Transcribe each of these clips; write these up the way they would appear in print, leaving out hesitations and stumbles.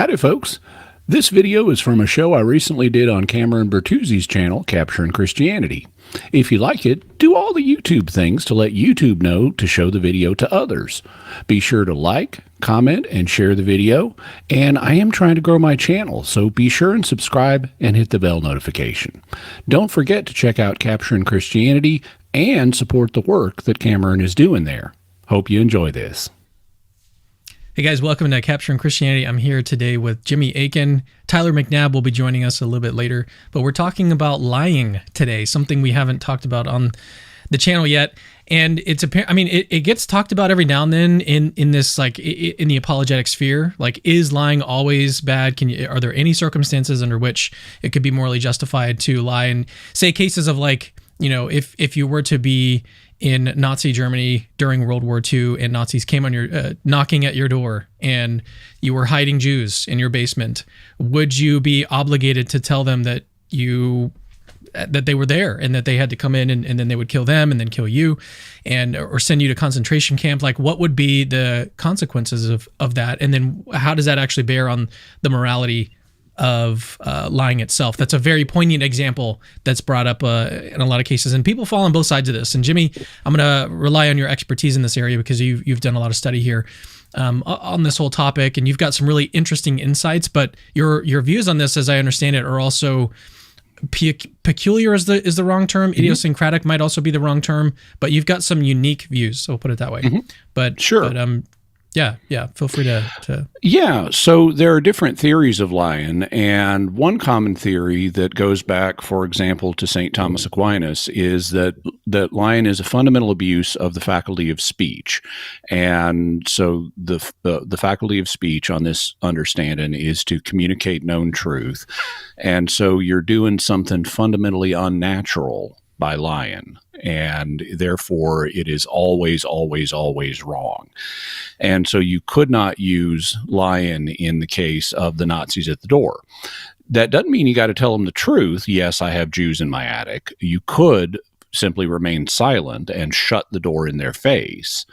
Howdy, folks. This video is from a show I recently did on Cameron Bertuzzi's channel, Capturing Christianity. If you like it, do all the YouTube things to let YouTube know to show the video to others. Be sure to like, comment, and share the video. And I am trying to grow my channel, so be sure and subscribe and hit the bell notification. Don't forget to check out Capturing Christianity and support the work that Cameron is doing there. Hope you enjoy this. Hey guys, welcome to Capturing Christianity. I'm here today with Jimmy Akin. Tyler McNabb will be joining us a little bit later, but we're talking about lying today, something we haven't talked about on the channel yet. And it's it gets talked about every now and then in this, like, in the apologetic sphere. Like, is lying always bad? Are there any circumstances under which it could be morally justified to lie? And say cases of, like, you know, if you were to be in Nazi Germany during World War II and Nazis came on your knocking at your door and you were hiding Jews in your basement, would you be obligated to tell them that they were there and that they had to come in and then they would kill them and then kill you or send you to concentration camp? Like, what would be the consequences of that? And then how does that actually bear on the morality of lying itself? That's a very poignant example that's brought up in a lot of cases, and people fall on both sides of this. And Jimmy, I'm going to rely on your expertise in this area because you've done a lot of study here on this whole topic, and you've got some really interesting insights. But your views on this, as I understand it, are also peculiar is the wrong term. Mm-hmm. Idiosyncratic might also be the wrong term, but you've got some unique views. So we'll put it that way. Mm-hmm. But sure. Yeah. Feel free to. Yeah. So there are different theories of lying, and one common theory that goes back, for example, to St. Thomas Aquinas is that lying is a fundamental abuse of the faculty of speech, and so the faculty of speech on this understanding is to communicate known truth, and so you're doing something fundamentally unnatural by lying, and therefore it is always, always, always wrong. And so you could not use lying in the case of the Nazis at the door. That doesn't mean you got to tell them the truth. Yes, I have Jews in my attic. You could simply remain silent and shut the door in their face.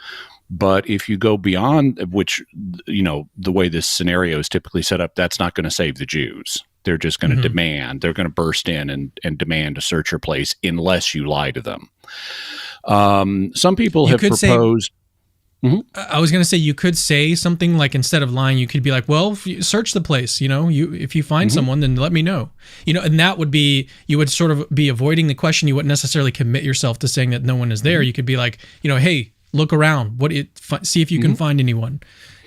But if you go beyond, which, you know, the way this scenario is typically set up, that's not going to save the Jews. They're just going to demand, they're going to burst in and demand to search your place unless you lie to them. Some people have proposed. I was going to say, you could say something like, instead of lying, you could be like, well, search the place, you know, if you find someone, then let me know, you know, and that would be, you would sort of be avoiding the question. You wouldn't necessarily commit yourself to saying that no one is there. You could be like, you know, hey, look around, see if you can find anyone.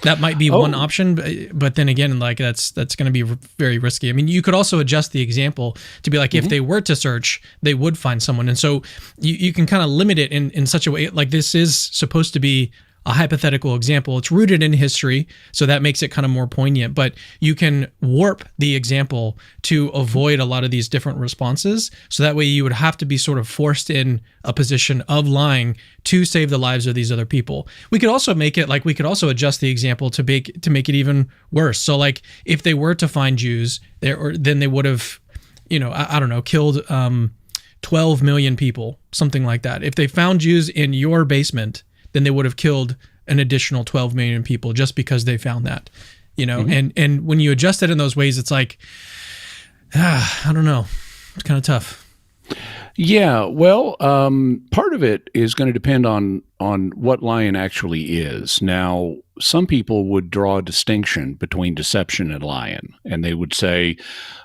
That might be one option, but then again, like, that's going to be very risky. I mean, you could also adjust the example to be like, if they were to search, they would find someone. And so you can kind of limit it in such a way, like, this is supposed to be a hypothetical example. It's rooted in history, so that makes it kind of more poignant, but you can warp the example to avoid a lot of these different responses. So that way you would have to be sort of forced in a position of lying to save the lives of these other people. We could also make it like, we could also adjust the example to make it even worse. So, like, if they were to find Jews there, then they would have, you know, I don't know, killed 12 million people, something like that. If they found Jews in your basement, then they would have killed an additional 12 million people just because they found that, you know? And when you adjust it in those ways, it's like, I don't know. It's kind of tough. Yeah, well, part of it is going to depend on what lying actually is. Now, some people would draw a distinction between deception and lying, and they would say,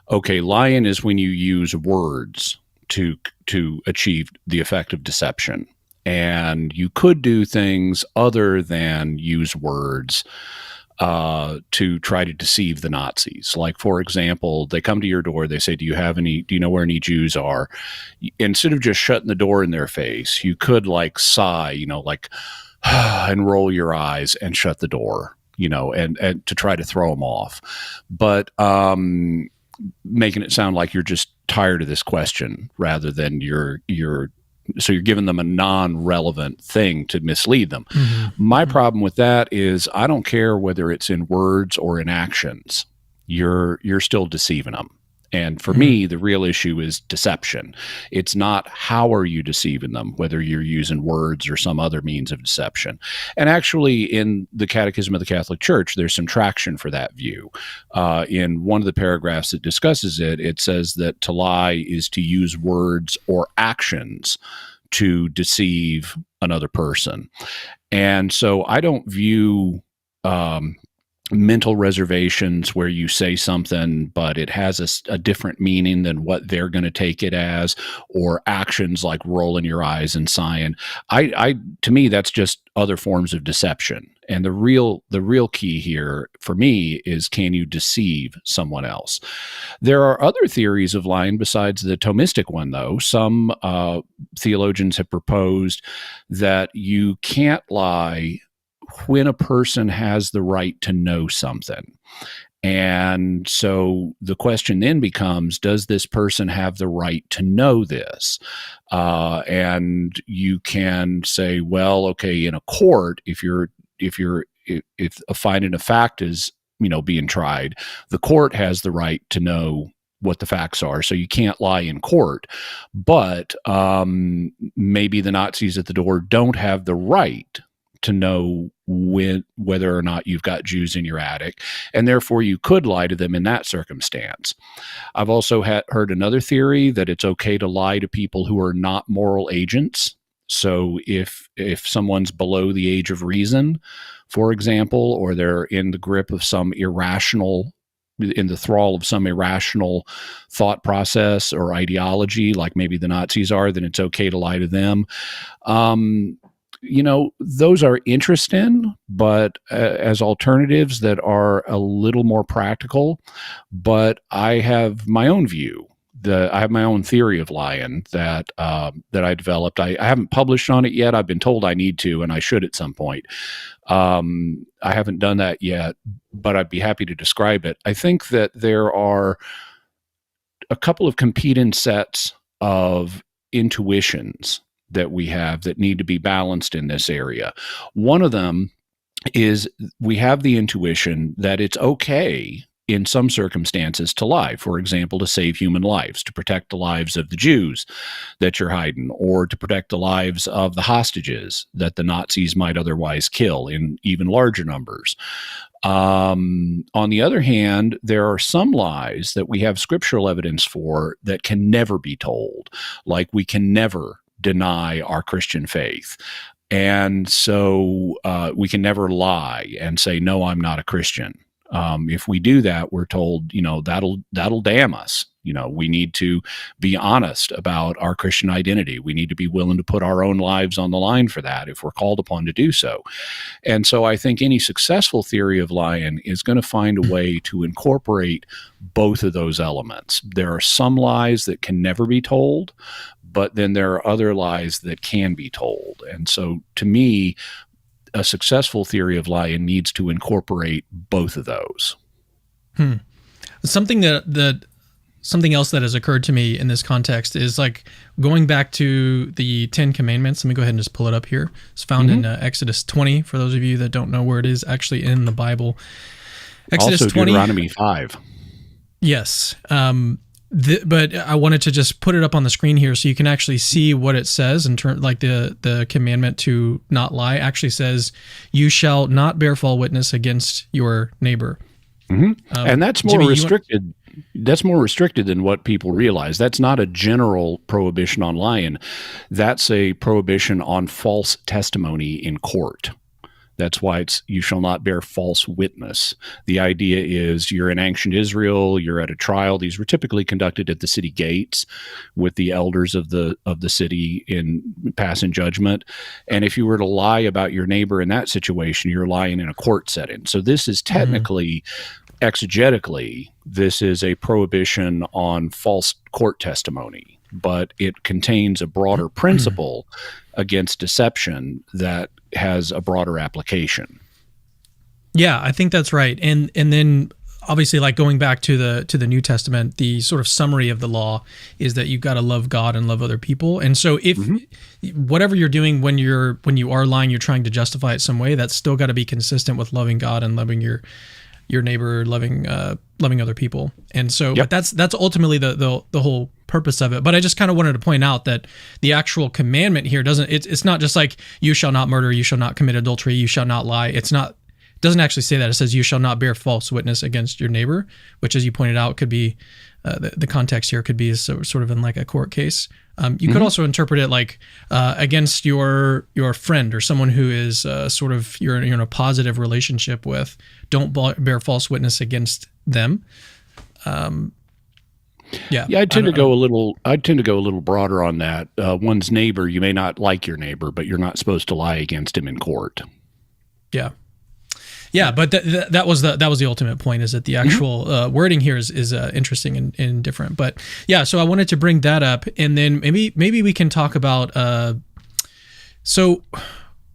okay, lying is when you use words to achieve the effect of deception. And you could do things other than use words to try to deceive the Nazis. Like, for example, they come to your door, they say, do you know where any Jews are? Instead of just shutting the door in their face, you could, like, sigh, you know, like, and roll your eyes and shut the door, you know, and to try to throw them off. But making it sound like you're just tired of this question rather than so you're giving them a non-relevant thing to mislead them. My problem with that is, I don't care whether it's in words or in actions. You're still deceiving them. And for me, the real issue is deception. It's not how are you deceiving them, whether you're using words or some other means of deception. And actually, in the Catechism of the Catholic Church, there's some traction for that view. In one of the paragraphs that discusses it, it says that to lie is to use words or actions to deceive another person. And so I don't view mental reservations where you say something, but it has a different meaning than what they're going to take it as, or actions like rolling your eyes and sighing. To me, that's just other forms of deception. And the real key here for me is, can you deceive someone else? There are other theories of lying besides the Thomistic one, though. Some theologians have proposed that you can't lie when a person has the right to know something. And so the question then becomes, does this person have the right to know this? And you can say, well, okay, in a court, if a finding of fact is, being tried, the court has the right to know what the facts are. So you can't lie in court. But maybe the Nazis at the door don't have the right to know whether or not you've got Jews in your attic, and therefore you could lie to them in that circumstance. I've also heard another theory that it's okay to lie to people who are not moral agents. So if someone's below the age of reason, for example, or they're in the grip of in the thrall of some irrational thought process or ideology, like maybe the Nazis are, then it's okay to lie to them. Those are interesting, but as alternatives that are a little more practical. But I have my own view. I have my own theory of lying that I developed. I haven't published on it yet. I've been told I need to, and I should at some point. I haven't done that yet, but I'd be happy to describe it. I think that there are a couple of competing sets of intuitions that we have that need to be balanced in this area. One of them is we have the intuition that it's okay in some circumstances to lie, for example, to save human lives, to protect the lives of the Jews that you're hiding, or to protect the lives of the hostages that the Nazis might otherwise kill in even larger numbers. On the other hand, there are some lies that we have scriptural evidence for that can never be told, like we can never deny our Christian faith. And so we can never lie and say, no, I'm not a Christian. If we do that, we're told, that'll damn us. We need to be honest about our Christian identity. We need to be willing to put our own lives on the line for that if we're called upon to do so. And so I think any successful theory of lying is going to find a way to incorporate both of those elements. There are some lies that can never be told, but then there are other lies that can be told. And so to me, a successful theory of lying needs to incorporate both of those. Something else that has occurred to me in this context is like going back to the 10 Commandments. Let me go ahead and just pull it up here. It's found in Exodus 20, for those of you that don't know where it is actually in the Bible. Exodus also 20. Deuteronomy 5. Yes. But I wanted to just put it up on the screen here so you can actually see what it says in terms, like the commandment to not lie actually says, "You shall not bear false witness against your neighbor." And that's more Jimmy, restricted. That's more restricted than what people realize. That's not a general prohibition on lying. That's a prohibition on false testimony in court. That's why it's, you shall not bear false witness. The idea is you're in ancient Israel, you're at a trial. These were typically conducted at the city gates with the elders of the city in passing judgment. And if you were to lie about your neighbor in that situation, you're lying in a court setting. So this is technically, exegetically, this is a prohibition on false court testimony, but it contains a broader principle against deception that has a broader application. Yeah, I think that's right. And then obviously, like going back to the New Testament, the sort of summary of the law is that you've got to love God and love other people. And so if whatever you're doing when you are lying, you're trying to justify it some way, that's still got to be consistent with loving God and loving your your neighbor, loving other people. And so, Yep. but that's ultimately the whole purpose of it. But I just kind of wanted to point out that the actual commandment here it's not just like you shall not murder, you shall not commit adultery, you shall not lie. It doesn't actually say that. It says you shall not bear false witness against your neighbor, which, as you pointed out, could be the context here could be sort of in like a court case. You could also interpret it like against your friend or someone who is sort of you're in a positive relationship with. Don't bear false witness against them. Yeah, I tend to go a little broader on that. One's neighbor, you may not like your neighbor, but you're not supposed to lie against him in court. Yeah. Yeah, but that was the ultimate point, is that the actual wording here is interesting and different. But yeah, so I wanted to bring that up, and then maybe we can talk about so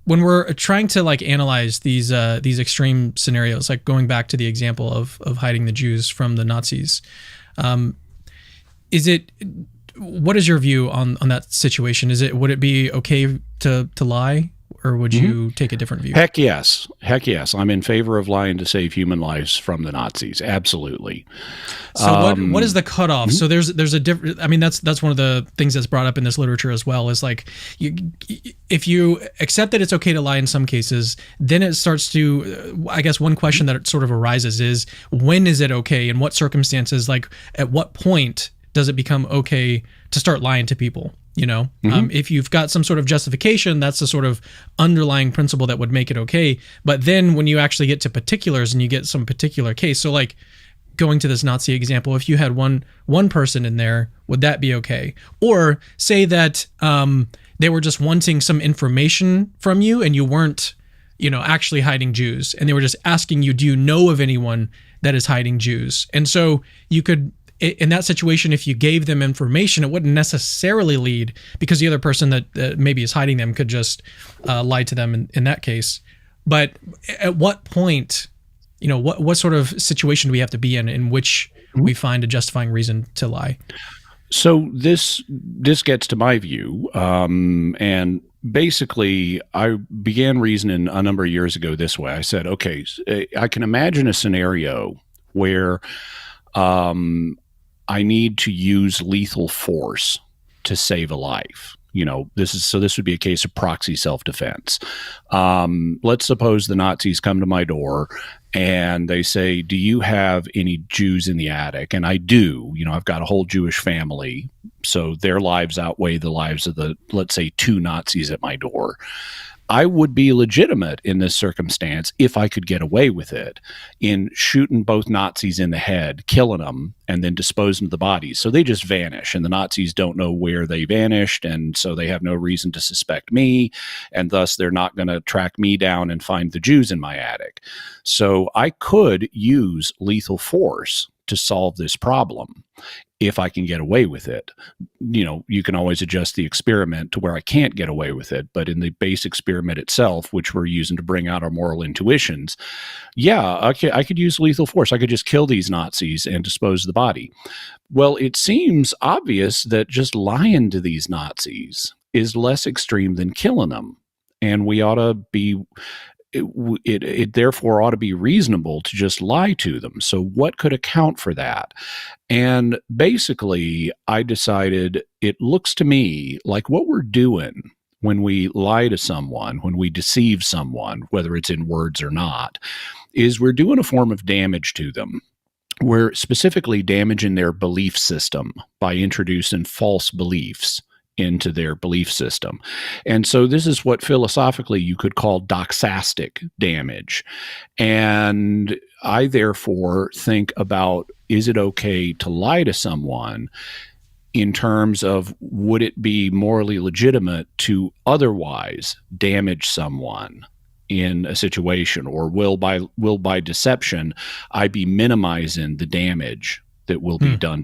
when we're trying to like analyze these extreme scenarios, like going back to the example of hiding the Jews from the Nazis, what is your view on that situation? Would it be okay to lie? Or would you take a different view? Heck yes. I'm in favor of lying to save human lives from the Nazis. Absolutely. So what is the cutoff? So there's a different. I mean, that's one of the things that's brought up in this literature as well. Is like if you accept that it's okay to lie in some cases, then it starts to. I guess one question that sort of arises is, when is it okay? In what circumstances? Like at what point does it become okay to start lying to people? You know, if you've got some sort of justification, that's the sort of underlying principle that would make it okay. But then when you actually get to particulars and you get some particular case, so like going to this Nazi example, if you had one person in there, would that be okay? Or say that they were just wanting some information from you and you weren't, actually hiding Jews, and they were just asking you, do you know of anyone that is hiding Jews? And so you could, in that situation, if you gave them information, it wouldn't necessarily lead, because the other person that maybe is hiding them could just lie to them in that case. But at what point, what sort of situation do we have to be in which we find a justifying reason to lie? So this gets to my view, and basically I began reasoning a number of years ago this way. I said, okay, I can imagine a scenario where I need to use lethal force to save a life. This would be a case of proxy self-defense. Let's suppose the Nazis come to my door and they say, do you have any Jews in the attic? And I do. I've got a whole Jewish family, so their lives outweigh the lives of the, let's say, 2 Nazis at my door. I would be legitimate in this circumstance if I could get away with it, in shooting both Nazis in the head, killing them, and then disposing of the bodies. So they just vanish, and the Nazis don't know where they vanished, and so they have no reason to suspect me, and thus they're not going to track me down and find the Jews in my attic. So I could use lethal force to solve this problem if I can get away with it. You can always adjust the experiment to where I can't get away with it, but in the base experiment itself, which we're using to bring out our moral intuitions, I could use lethal force. I could just kill these Nazis and dispose of the body. Well, it seems obvious that just lying to these Nazis is less extreme than killing them, and we ought to be it therefore ought to be reasonable to just lie to them. So what could account for that? And basically, I decided it looks to me like what we're doing when we lie to someone, when we deceive someone, whether it's in words or not, is we're doing a form of damage to them. We're specifically damaging their belief system by introducing false beliefs into their belief system. And so this is what philosophically you could call doxastic damage. And I therefore think about, is it okay to lie to someone in terms of, would it be morally legitimate to otherwise damage someone in a situation, or will by deception I be minimizing the damage that will be done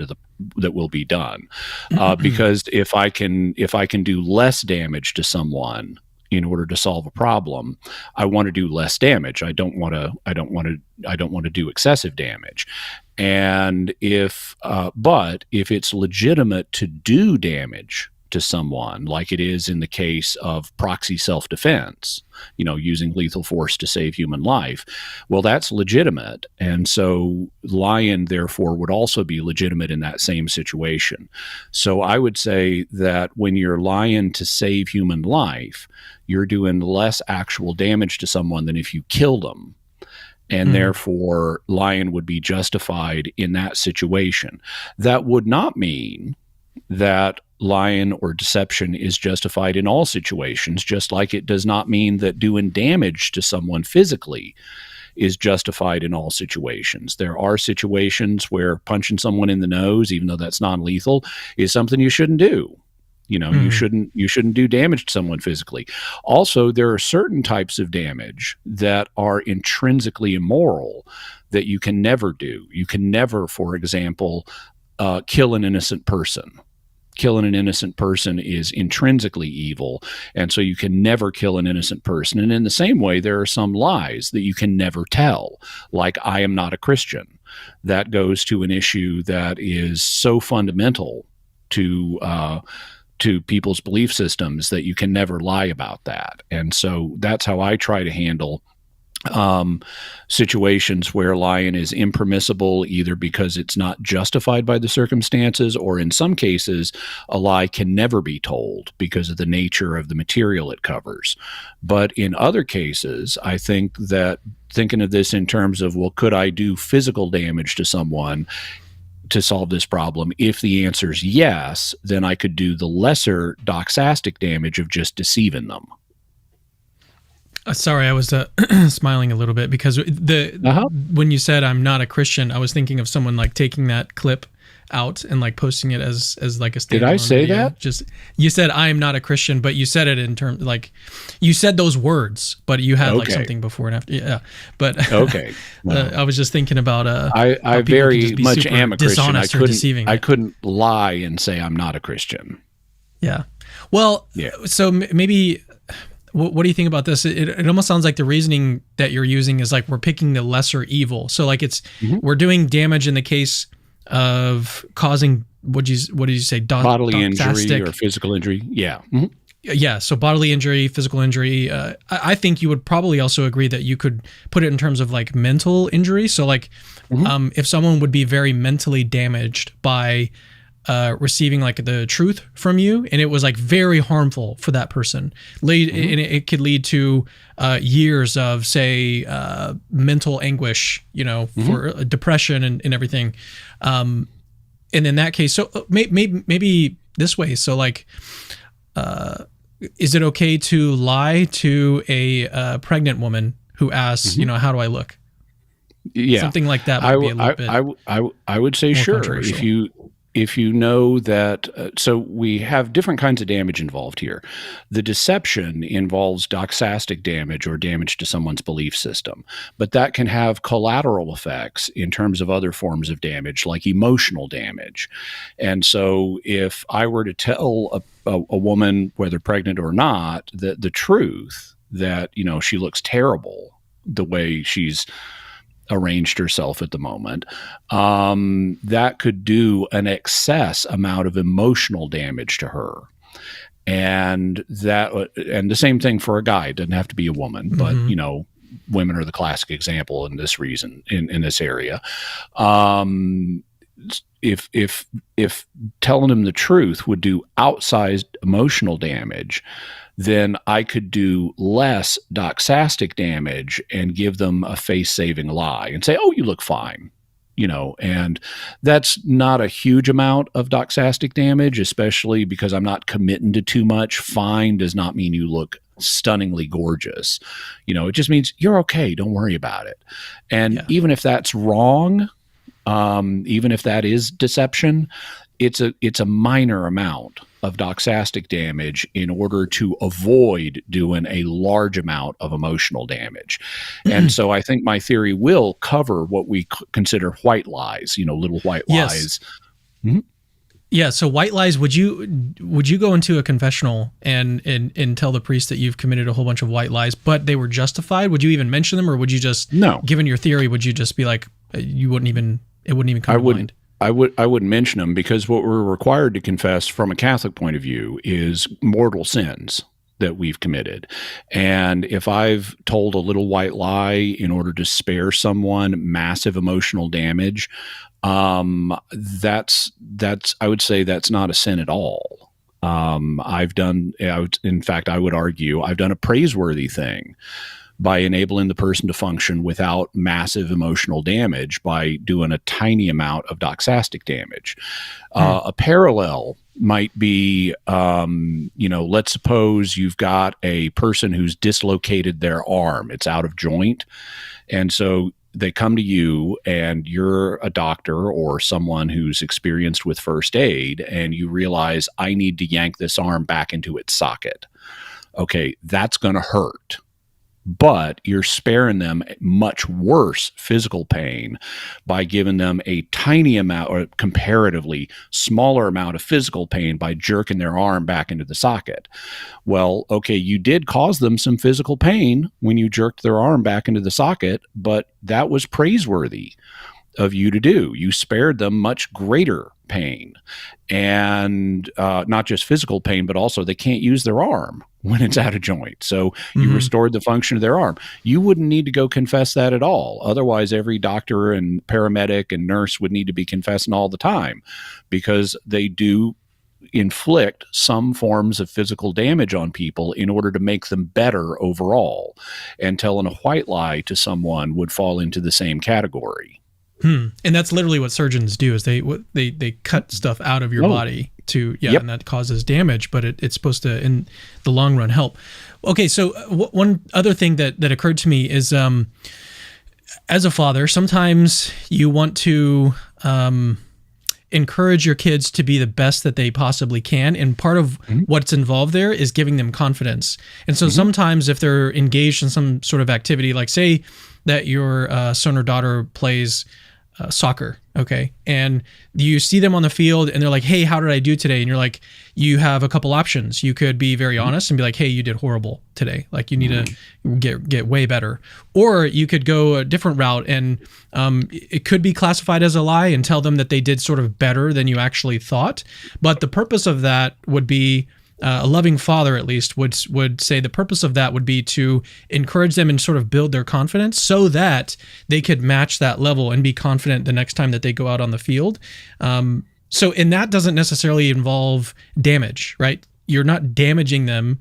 because if I can do less damage to someone in order to solve a problem, I want to do less damage. I don't want to do excessive damage. And if it's legitimate to do damage to someone, like it is in the case of proxy self-defense, using lethal force to save human life, well, that's legitimate. And so lying, therefore, would also be legitimate in that same situation. So I would say that when you're lying to save human life, you're doing less actual damage to someone than if you killed them. And therefore, lying would be justified in that situation. That would not mean that lying or deception is justified in all situations, just like it does not mean that doing damage to someone physically is justified in all situations. There are situations where punching someone in the nose, even though that's non-lethal, is something you shouldn't do. You shouldn't do damage to someone physically. Also, there are certain types of damage that are intrinsically immoral that you can never do. You can never, for example, kill an innocent person. Killing an innocent person is intrinsically evil, and so you can never kill an innocent person. And in the same way, there are some lies that you can never tell, like I am not a Christian. That goes to an issue that is so fundamental to people's belief systems that you can never lie about that. And so that's how I try to handle situations where lying is impermissible, either because it's not justified by the circumstances, or in some cases, a lie can never be told because of the nature of the material it covers. But in other cases, I think that thinking of this in terms of, well, could I do physical damage to someone to solve this problem? If the answer is yes, then I could do the lesser doxastic damage of just deceiving them. Sorry, I was smiling a little bit because when you said I'm not a Christian, I was thinking of someone like taking that clip out and like posting it as like a standalone. Did I say video. that? Just you said I am not a Christian, but you said it in terms like you said those words, but you had like something before and after. Yeah, but okay. Well, I was just thinking about I very much am a Christian. I I couldn't lie and say I'm not a Christian. Yeah. Well, so maybe. What do you think about this? It almost sounds like the reasoning that you're using is like we're picking the lesser evil. So like we're doing damage in the case of causing what did you say? Bodily injury or physical injury. Yeah. Mm-hmm. Yeah. So bodily injury, physical injury. I think you would probably also agree that you could put it in terms of like mental injury. So like if someone would be very mentally damaged by receiving like the truth from you, and it was like very harmful for that person. And it could lead to years of, say, mental anguish, for depression and everything. And in that case, so maybe this way. So like, is it okay to lie to a pregnant woman who asks, how do I look? Yeah, something like that would be a little bit. I would say sure if you know that, so we have different kinds of damage involved here. The deception involves doxastic damage or damage to someone's belief system, but that can have collateral effects in terms of other forms of damage, like emotional damage. And so if I were to tell a woman, whether pregnant or not, that the truth that, she looks terrible the way she's arranged herself at the moment, that could do an excess amount of emotional damage to her. And the same thing for a guy. It doesn't have to be a woman, but women are the classic example in this reason, in this area. If telling them the truth would do outsized emotional damage, then I could do less doxastic damage and give them a face-saving lie and say, oh, you look fine, and that's not a huge amount of doxastic damage, especially because I'm not committing to too much. Fine does not mean you look stunningly gorgeous. It just means you're okay. Don't worry about it. And even if that's wrong, even if that is deception, it's a minor amount of doxastic damage in order to avoid doing a large amount of emotional damage. And so I think my theory will cover what we consider white lies, little white lies. Mm-hmm. Yeah. So white lies, would you go into a confessional and tell the priest that you've committed a whole bunch of white lies, but they were justified? Would you even mention them, or would you just, given your theory, would you just be like, it wouldn't even come to mind? I would mention them because what we're required to confess from a Catholic point of view is mortal sins that we've committed. And if I've told a little white lie in order to spare someone massive emotional damage, that's I would say that's not a sin at all. In fact, I would argue I've done a praiseworthy thing by enabling the person to function without massive emotional damage by doing a tiny amount of doxastic damage. A parallel might be, let's suppose you've got a person who's dislocated their arm. It's out of joint. And so they come to you and you're a doctor or someone who's experienced with first aid, and you realize I need to yank this arm back into its socket. Okay, that's going to hurt. But you're sparing them much worse physical pain by giving them a tiny amount or comparatively smaller amount of physical pain by jerking their arm back into the socket. Well, okay, you did cause them some physical pain when you jerked their arm back into the socket, but that was praiseworthy of you to do. You spared them much greater pain, and not just physical pain, but also they can't use their arm when it's out of joint. So you restored the function of their arm. You wouldn't need to go confess that at all. Otherwise, every doctor and paramedic and nurse would need to be confessing all the time, because they do inflict some forms of physical damage on people in order to make them better overall. And telling a white lie to someone would fall into the same category. And that's literally what surgeons do, is they cut stuff out of your body to, and that causes damage, but it's supposed to, in the long run, help. Okay, so one other thing that occurred to me is, as a father, sometimes you want to encourage your kids to be the best that they possibly can, and part of what's involved there is giving them confidence. And so sometimes if they're engaged in some sort of activity, like say that your son or daughter plays soccer, okay, and you see them on the field and they're like, hey, how did I do today? And you're like, you have a couple options. You could be very honest and be like, hey, you did horrible today. Like, you need to get way better. Or you could go a different route, and it could be classified as a lie and tell them that they did sort of better than you actually thought. But the purpose of that would be, a loving father at least would say the purpose of that would be to encourage them and sort of build their confidence so that they could match that level and be confident the next time that they go out on the field. And that doesn't necessarily involve damage, right? You're not damaging them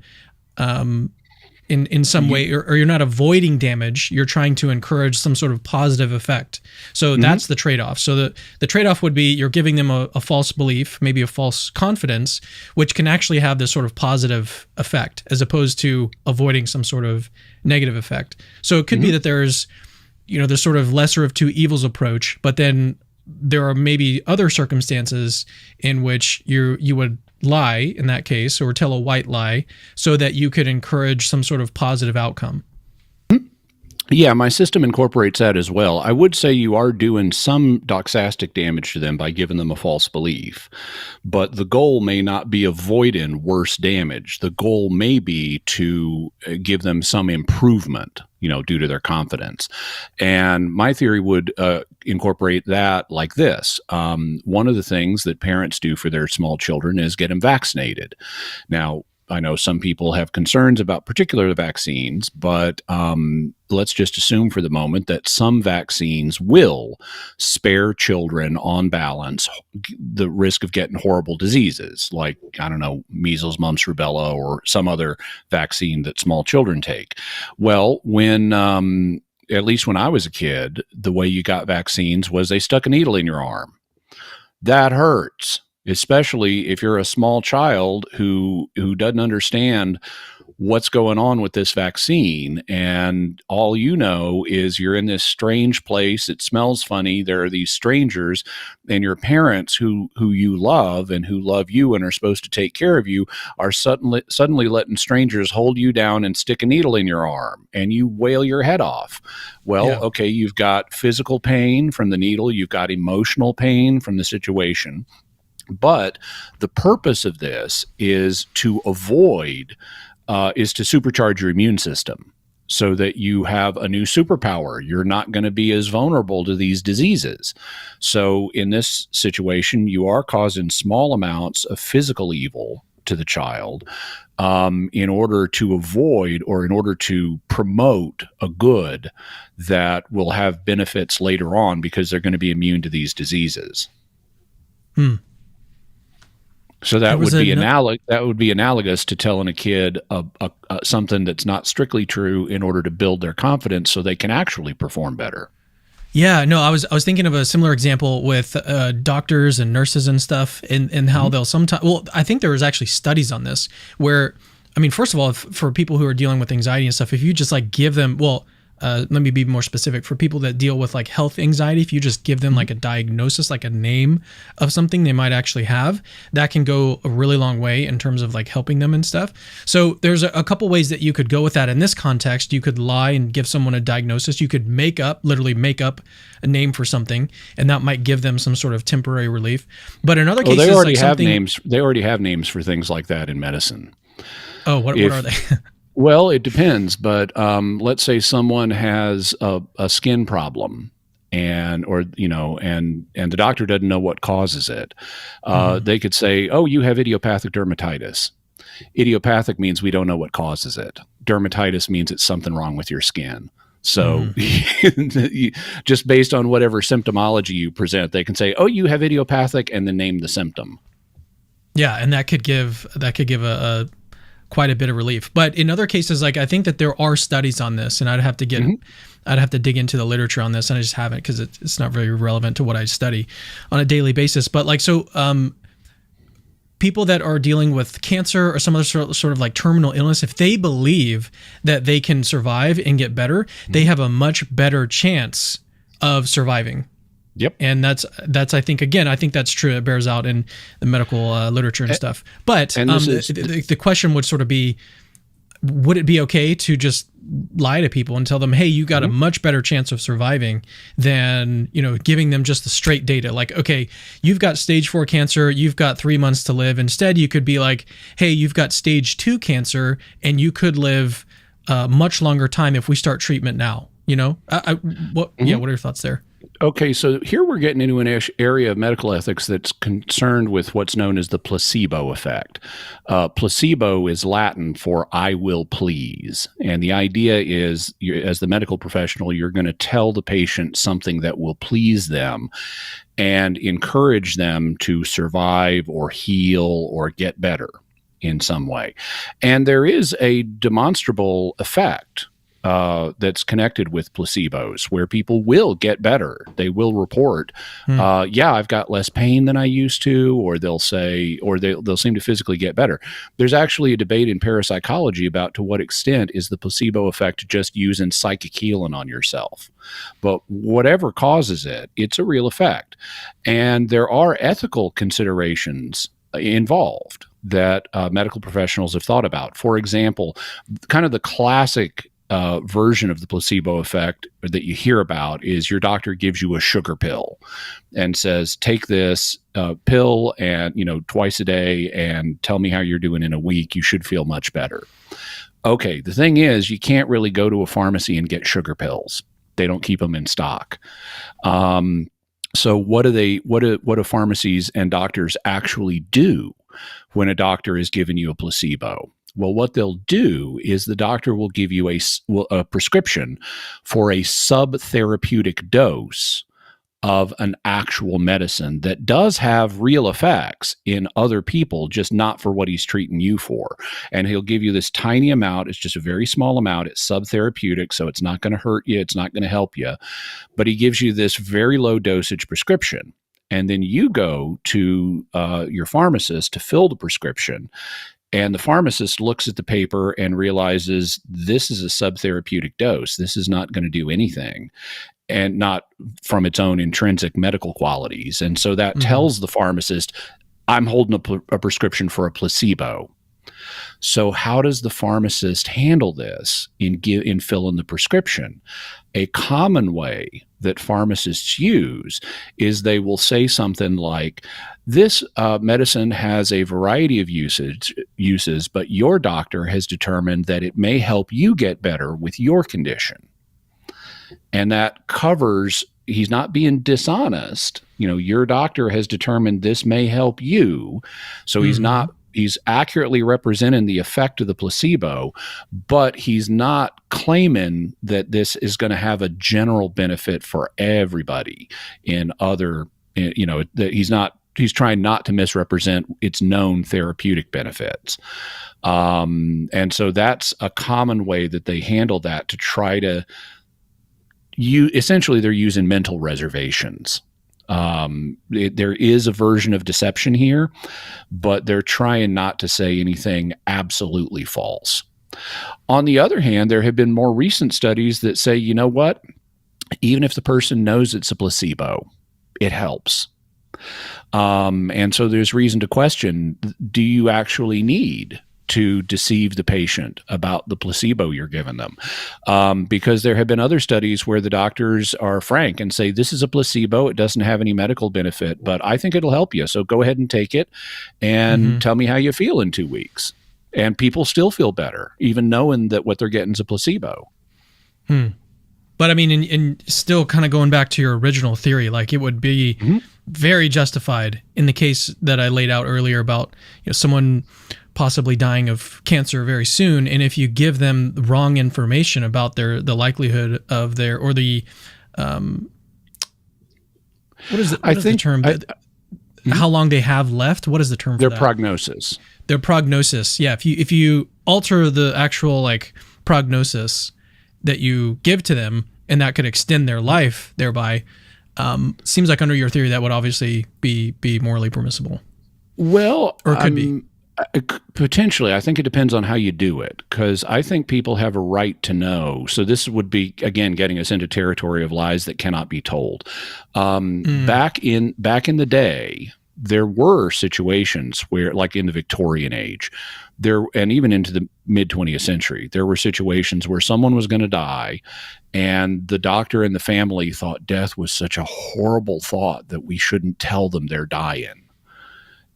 in some way, or you're not avoiding damage. You're trying to encourage some sort of positive effect. So that's the trade-off. So the trade-off would be you're giving them a false belief, maybe a false confidence, which can actually have this sort of positive effect, as opposed to avoiding some sort of negative effect. So it could be that there's sort of lesser of two evils approach, but then there are maybe other circumstances in which you would lie in that case, or tell a white lie, so that you could encourage some sort of positive outcome. Yeah, my system incorporates that as well. I would say you are doing some doxastic damage to them by giving them a false belief, but the goal may not be avoiding worse damage. The goal may be to give them some improvement, due to their confidence. And my theory would incorporate that like this. One of the things that parents do for their small children is get them vaccinated. Now, I know some people have concerns about particular vaccines, but let's just assume for the moment that some vaccines will spare children, on balance, the risk of getting horrible diseases like, I don't know, measles, mumps, rubella, or some other vaccine that small children take. Well, at least when I was a kid, the way you got vaccines was they stuck a needle in your arm. That hurts, especially if you're a small child who doesn't understand what's going on with this vaccine. And all you know is you're in this strange place. It smells funny. There are these strangers, and your parents who you love and who love you and are supposed to take care of you are suddenly letting strangers hold you down and stick a needle in your arm, and you wail your head off. Well, okay, you've got physical pain from the needle. You've got emotional pain from the situation. But the purpose of this is to supercharge your immune system. so that you have a new superpower. You're not going to be as vulnerable to these diseases. So in this situation, you are causing small amounts of physical evil to the child in order to avoid or in order to promote a good that will have benefits later on because they're going to be immune to these diseases. So that would be analogous to telling a kid something that's not strictly true in order to build their confidence so they can actually perform better. Yeah, no, I was thinking of a similar example with doctors and nurses and stuff, and how they'll sometimes. Well, I think there was actually studies on this where, I mean, first of all, for people who are dealing with anxiety and stuff, if you just like give them, let me be more specific. For people that deal with like health anxiety, if you just give them like a diagnosis, like a name of something they might actually have, that can go a really long way in terms of like helping them and stuff. So there's a couple ways that you could go with that. In this context, you could lie and give someone a diagnosis. You could literally make up a name for something, and that might give them some sort of temporary relief. But in other cases, they already have names. They already have names for things like that in medicine. Oh, what are they? Well, it depends, but let's say someone has a skin problem, and the doctor doesn't know what causes it. They could say, "Oh, you have idiopathic dermatitis." Idiopathic means we don't know what causes it. Dermatitis means it's something wrong with your skin. So just based on whatever symptomology you present, they can say, "Oh, you have idiopathic," and then name the symptom. Yeah, and that could give a quite a bit of relief. But in other cases, like I think that there are studies on this, and I'd have to dig into the literature on this, and I just haven't because it's not very relevant to what I study on a daily basis. But like people that are dealing with cancer or some other sort of like terminal illness, if they believe that they can survive and get better, they have a much better chance of surviving. Yep. And that's I think that's true. It bears out in the medical literature and stuff. But the question would sort of be, would it be okay to just lie to people and tell them, hey, you got a much better chance of surviving than, giving them just the straight data? Like, okay, you've got stage 4 cancer, you've got 3 months to live. Instead, you could be like, hey, you've got stage 2 cancer and you could live a much longer time if we start treatment now. What are your thoughts there? Okay, so here we're getting into an area of medical ethics that's concerned with what's known as the placebo effect. Placebo is Latin for "I will please," and the idea is, as the medical professional, you're going to tell the patient something that will please them and encourage them to survive or heal or get better in some way. And there is a demonstrable effect that's connected with placebos, where people will get better. They will report, I've got less pain than I used to, or they'll say, or they'll seem to physically get better. There's actually a debate in parapsychology about to what extent is the placebo effect just using psychic healing on yourself. But whatever causes it, it's a real effect. And there are ethical considerations involved that medical professionals have thought about. For example, kind of the classic version of the placebo effect that you hear about is your doctor gives you a sugar pill and says, take this pill and twice a day and tell me how you're doing in a week. You should feel much better. Okay, the thing is, you can't really go to a pharmacy and get sugar pills. They don't keep them in stock. So what do pharmacies and doctors actually do when a doctor is giving you a placebo? Well, what they'll do is the doctor will give you a prescription for a subtherapeutic dose of an actual medicine that does have real effects in other people, just not for what he's treating you for. And he'll give you this tiny amount. It's just a very small amount. It's subtherapeutic, so it's not going to hurt you. It's not going to help you. But he gives you this very low dosage prescription. And then you go to your pharmacist to fill the prescription. And the pharmacist looks at the paper and realizes this is a subtherapeutic dose. This is not going to do anything, and not from its own intrinsic medical qualities. And so that tells the pharmacist, I'm holding a prescription for a placebo. So how does the pharmacist handle this in filling the prescription? A common way that pharmacists use is they will say something like, this medicine has a variety of uses, but your doctor has determined that it may help you get better with your condition. And that covers, he's not being dishonest. Your doctor has determined this may help you. So he's accurately representing the effect of the placebo, but he's not claiming that this is going to have a general benefit for everybody that he's trying not to misrepresent its known therapeutic benefits. And so that's a common way that they handle that, to try to essentially they're using mental reservations. There is a version of deception here, but they're trying not to say anything absolutely false. On the other hand, there have been more recent studies that say, you know what? Even if the person knows it's a placebo, it helps. And so there's reason to question, do you actually need to deceive the patient about the placebo you're giving them? Because there have been other studies where the doctors are frank and say, this is a placebo. It doesn't have any medical benefit, but I think it'll help you. So go ahead and take it and tell me how you feel in 2 weeks. And people still feel better, even knowing that what they're getting is a placebo. But I mean, and still kind of going back to your original theory, like it would be very justified in the case that I laid out earlier about someone possibly dying of cancer very soon, and if you give them wrong information about the likelihood of their, or the what is the term? How long they have left? What is the term for their that? Prognosis. Their prognosis. Yeah, if you alter the actual prognosis that you give to them, and that could extend their life thereby, seems like under your theory that would obviously be morally permissible. Well, or it could be. Potentially. I think it depends on how you do it, because I think people have a right to know. So this would be, again, getting us into territory of lies that cannot be told. Back in the day, there were situations where, like in the Victorian age, and even into the mid 20th century, there were situations where someone was going to die, and the doctor and the family thought death was such a horrible thought that we shouldn't tell them they're dying.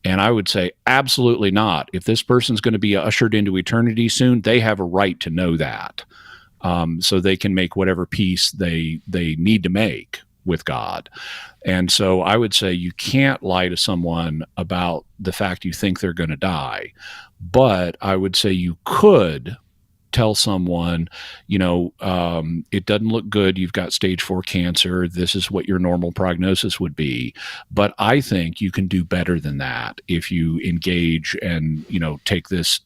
And I would say, absolutely not. If this person's going to be ushered into eternity soon, they have a right to know that, so they can make whatever peace they need to make with God. And so I would say you can't lie to someone about the fact you think they're going to die. But I would say you could tell someone, it doesn't look good. You've got stage 4 cancer. This is what your normal prognosis would be. But I think you can do better than that if you engage and, take this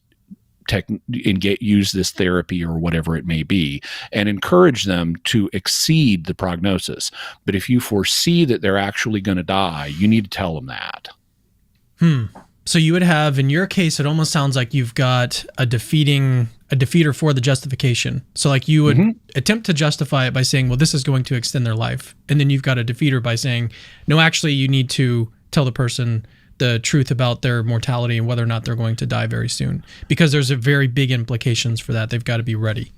use this therapy or whatever it may be, and encourage them to exceed the prognosis. But if you foresee that they're actually going to die, you need to tell them that. So you would have, in your case, it almost sounds like you've got a defeater for the justification. So you would attempt to justify it by saying, well, this is going to extend their life. And then you've got a defeater by saying, no, actually, you need to tell the person the truth about their mortality and whether or not they're going to die very soon, because there's a very big implications for that. They've got to be ready.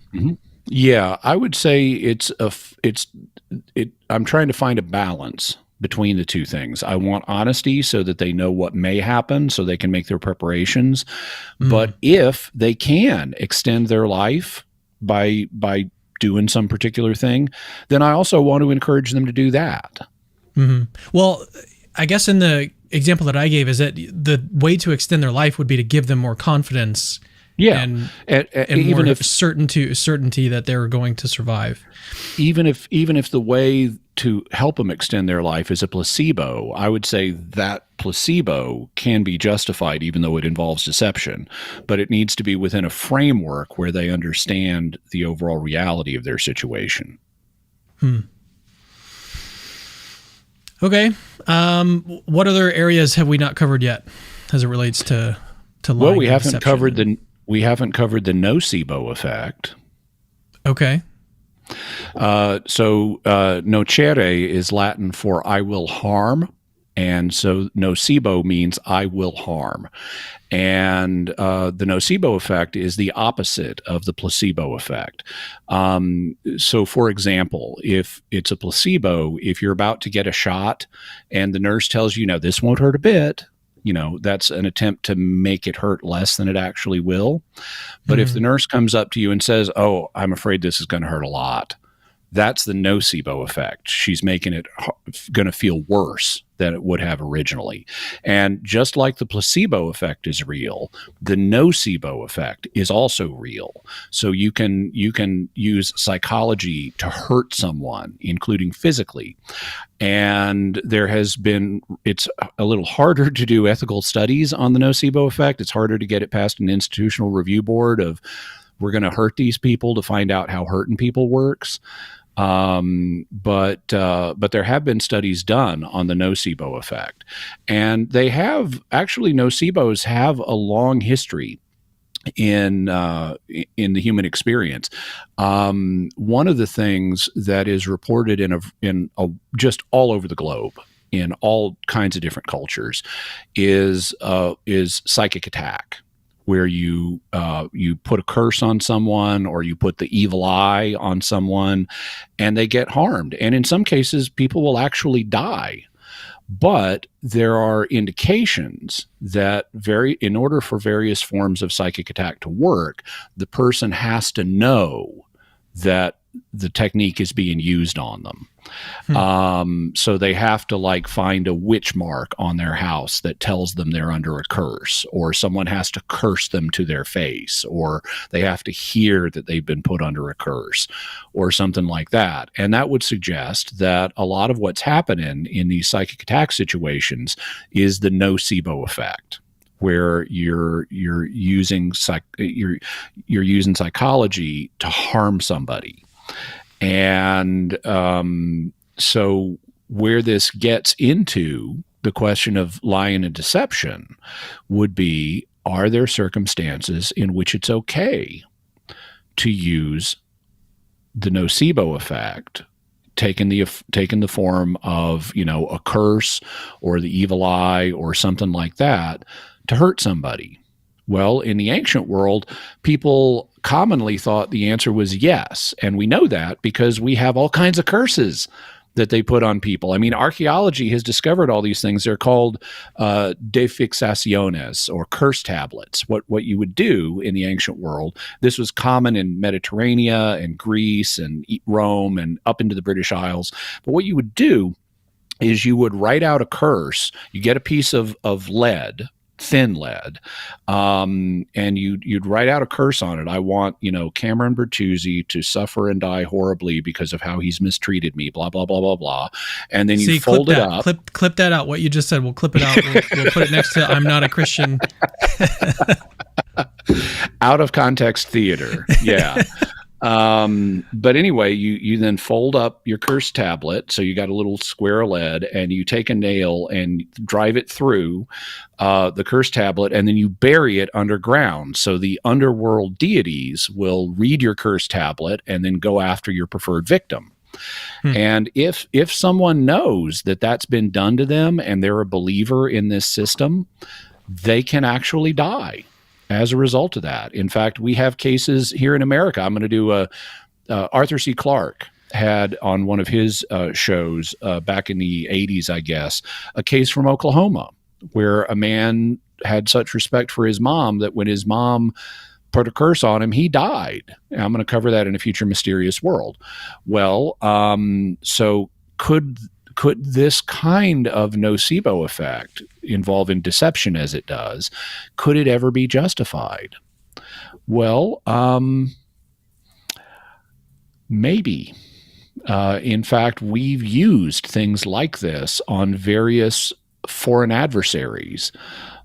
Yeah, I would say I'm trying to find a balance between the two things. I want honesty so that they know what may happen, so they can make their preparations. But if they can extend their life by doing some particular thing, then I also want to encourage them to do that. Well, I guess in the example that I gave is that the way to extend their life would be to give them more confidence. Yeah, and even more if certainty that they're going to survive. Even if the way to help them extend their life is a placebo, I would say that placebo can be justified, even though it involves deception. But it needs to be within a framework where they understand the overall reality of their situation. Okay. What other areas have we not covered yet, as it relates to lying? Well, we haven't deception? covered the nocebo effect. Okay. So nocere is Latin for I will harm, And so nocebo means I will harm. And the nocebo effect is the opposite of the placebo effect. So, for example, if it's a placebo, if you're about to get a shot and the nurse tells you, no, this won't hurt a bit, that's an attempt to make it hurt less than it actually will. But if the nurse comes up to you and says, oh, I'm afraid this is going to hurt a lot, that's the nocebo effect. She's making it going to feel worse than it would have originally. And just like the placebo effect is real, the nocebo effect is also real. So you can use psychology to hurt someone, including physically. And it's a little harder to do ethical studies on the nocebo effect. It's harder to get it past an institutional review board of, we're going to hurt these people to find out how hurting people works. But there have been studies done on the nocebo effect, and nocebos have a long history in the human experience. One of the things that is reported in just all over the globe, in all kinds of different cultures, is psychic attack, where you put a curse on someone or you put the evil eye on someone and they get harmed. And in some cases, people will actually die. But there are indications that in order for various forms of psychic attack to work, the person has to know that the technique is being used on them. So they have to find a witch mark on their house that tells them they're under a curse, or someone has to curse them to their face, or they have to hear that they've been put under a curse, or something like that. And that would suggest that a lot of what's happening in these psychic attack situations is the nocebo effect, where you're using psychology to harm somebody. And so where this gets into the question of lying and deception would be, are there circumstances in which it's okay to use the nocebo effect, taking the form of, a curse or the evil eye or something like that, to hurt somebody? Well, in the ancient world, people commonly thought the answer was yes. And we know that because we have all kinds of curses that they put on people. I mean, archaeology has discovered all these things. They're called defixaciones, or curse tablets. What you would do in the ancient world, this was common in Mediterranean and Greece and Rome and up into the British Isles. But what you would do is you would write out a curse. You get a piece of lead, thin lead, and you'd write out a curse on it. I want, Cameron Bertuzzi to suffer and die horribly because of how he's mistreated me, blah, blah, blah, blah, blah. And then you fold it up. Clip that out. What you just said, we'll clip it out. We'll put it next to I'm not a Christian. Out of context theater. Yeah. But anyway, you then fold up your curse tablet. So you got a little square of lead, and you take a nail and drive it through the curse tablet, and then you bury it underground. So the underworld deities will read your curse tablet and then go after your preferred victim. And if someone knows that that's been done to them and they're a believer in this system, they can actually die as a result of that. In fact, we have cases here in America. I'm going to do Arthur C. Clarke had on one of his shows back in the 80s, I guess, a case from Oklahoma where a man had such respect for his mom that when his mom put a curse on him, he died. And I'm going to cover that in a future Mysterious World. Well, so could this kind of nocebo effect involving deception as it does, could it ever be justified? Well, maybe. In fact, we've used things like this on various foreign adversaries,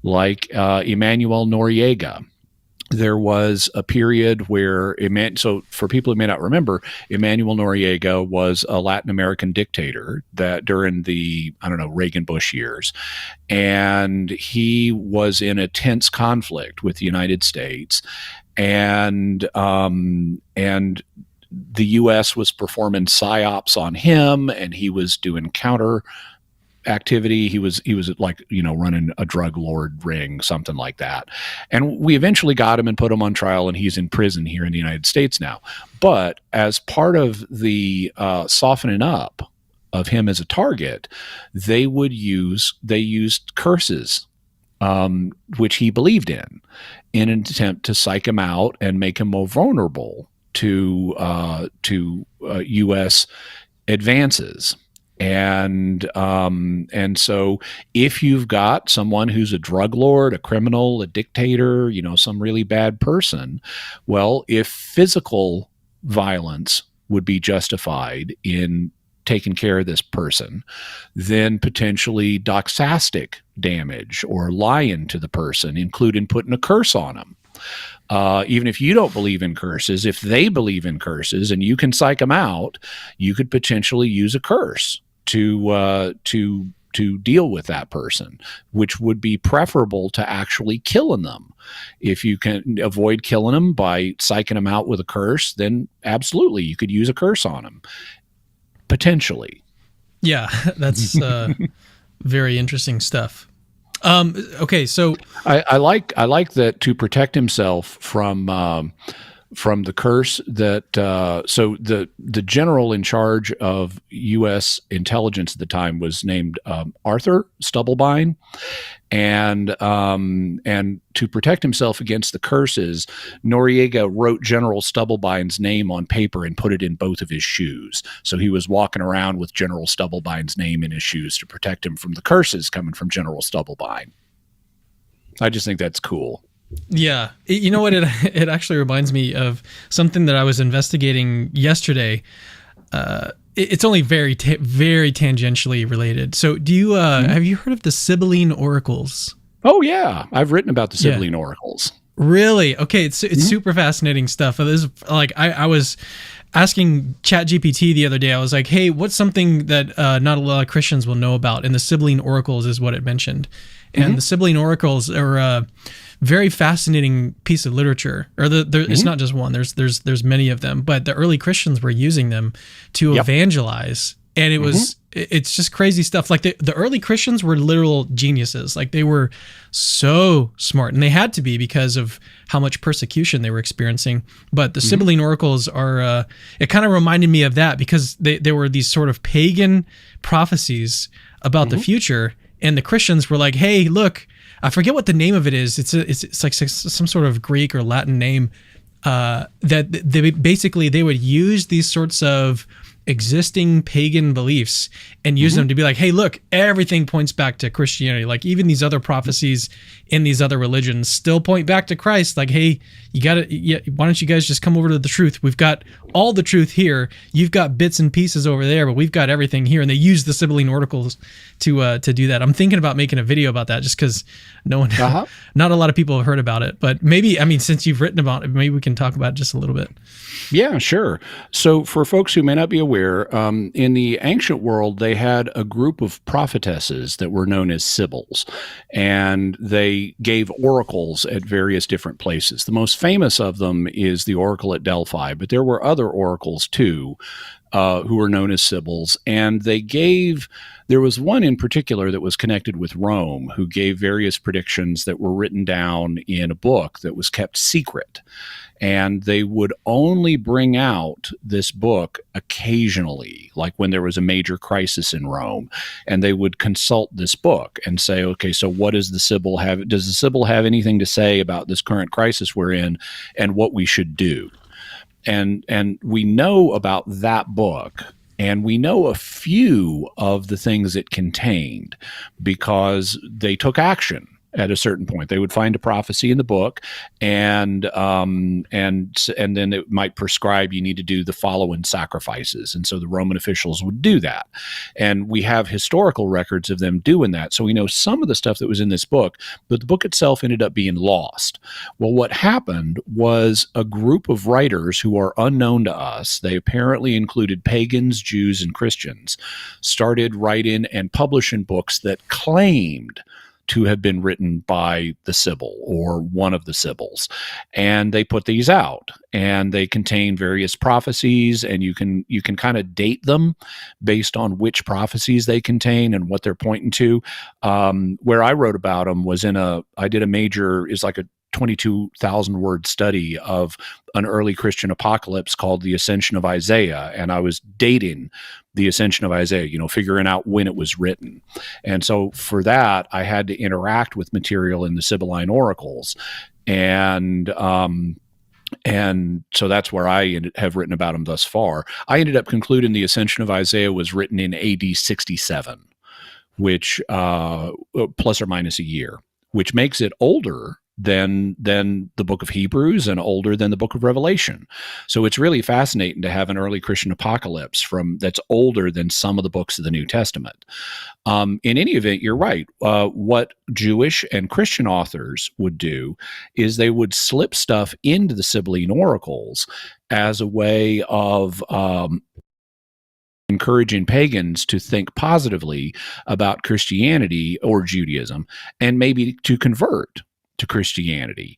like Emmanuel Noriega. There was a period where, so for people who may not remember, Emmanuel Noriega was a Latin American dictator that during the, Reagan-Bush years. And he was in a tense conflict with the United States. And the U.S. was performing psyops on him, and he was doing counter activity. He was like, running a drug lord ring, something like that. And we eventually got him and put him on trial, and he's in prison here in the United States now. But as part of the softening up of him as a target, they used curses, which he believed in an attempt to psych him out and make him more vulnerable to U.S. advances. And so if you've got someone who's a drug lord, a criminal, a dictator, some really bad person, well, if physical violence would be justified in taking care of this person, then potentially doxastic damage or lying to the person, including putting a curse on them. Even if you don't believe in curses, if they believe in curses and you can psych them out, you could potentially use a curse to deal with that person, which would be preferable to actually killing them. If you can avoid killing them by psyching them out with a curse, then absolutely you could use a curse on them, potentially. Yeah, that's very interesting stuff. Okay, so I like that to protect himself from the curse, that so the general in charge of U.S. intelligence at the time was named Arthur Stubblebine, and to protect himself against the curses, Noriega wrote General Stubblebine's name on paper and put it in both of his shoes. So he was walking around with General Stubblebine's name in his shoes to protect him from the curses coming from General Stubblebine. I just think that's cool. Yeah. You know what? It actually reminds me of something that I was investigating yesterday. It's only very tangentially related. So do you, have you heard of the Sibylline Oracles? Oh yeah. I've written about the Sibylline Oracles. Really? Okay. It's super fascinating stuff. This is like, I was asking ChatGPT the other day, I was like, hey, what's something that not a lot of Christians will know about? And the Sibylline Oracles is what it mentioned. And the Sibylline Oracles are a very fascinating piece of literature. Or it's not just one. There's many of them. But the early Christians were using them to evangelize, and it's just crazy stuff. Like the early Christians were literal geniuses. Like they were so smart, and they had to be because of how much persecution they were experiencing. But the Sibylline Oracles are. It kind of reminded me of that, because they were these sort of pagan prophecies about the future. And the Christians were like, hey, look, I forget what the name of it is. It's like some sort of Greek or Latin name, that they would use these sorts of existing pagan beliefs and use them to be like, hey, look, everything points back to Christianity. Like even these other prophecies in these other religions still point back to Christ. Like, hey, why don't you guys just come over to the truth? We've got all the truth here. You've got bits and pieces over there, but we've got everything here. And they use the Sibylline Oracles to do that. I'm thinking about making a video about that, just because not a lot of people have heard about it. But maybe, since you've written about it, maybe we can talk about it just a little bit. Yeah, sure. So for folks who may not be aware, in the ancient world, they had a group of prophetesses that were known as Sibyls, and they gave oracles at various different places. The most famous of them is the oracle at Delphi, but there were other oracles too, who were known as Sibyls, and there was one in particular that was connected with Rome, who gave various predictions that were written down in a book that was kept secret. And they would only bring out this book occasionally, like when there was a major crisis in Rome, and they would consult this book and say, okay, so what does the Sibyl have? Does the Sibyl have anything to say about this current crisis we're in and what we should do? And we know about that book, and we know a few of the things it contained because they took action. At a certain point, they would find a prophecy in the book, and then it might prescribe you need to do the following sacrifices, and so the Roman officials would do that. And we have historical records of them doing that, so we know some of the stuff that was in this book, but the book itself ended up being lost. Well, what happened was a group of writers who are unknown to us, they apparently included pagans, Jews, and Christians, started writing and publishing books that claimed to have been written by the Sibyl or one of the Sibyls. And they put these out, and they contain various prophecies, and you can kind of date them based on which prophecies they contain and what they're pointing to. Where I wrote about them was I did a major, is like a 22,000 word study of an early Christian apocalypse called The Ascension of Isaiah. And I was dating the Ascension of Isaiah, figuring out when it was written. And so for that, I had to interact with material in the Sibylline Oracles. And so that's where I have written about them thus far. I ended up concluding the Ascension of Isaiah was written in AD 67, which plus or minus a year, which makes it older than the book of Hebrews and older than the book of Revelation. So it's really fascinating to have an early Christian apocalypse that's older than some of the books of the New Testament. In any event, you're right. What Jewish and Christian authors would do is they would slip stuff into the Sibylline Oracles as a way of encouraging pagans to think positively about Christianity or Judaism, and maybe to convert to Christianity.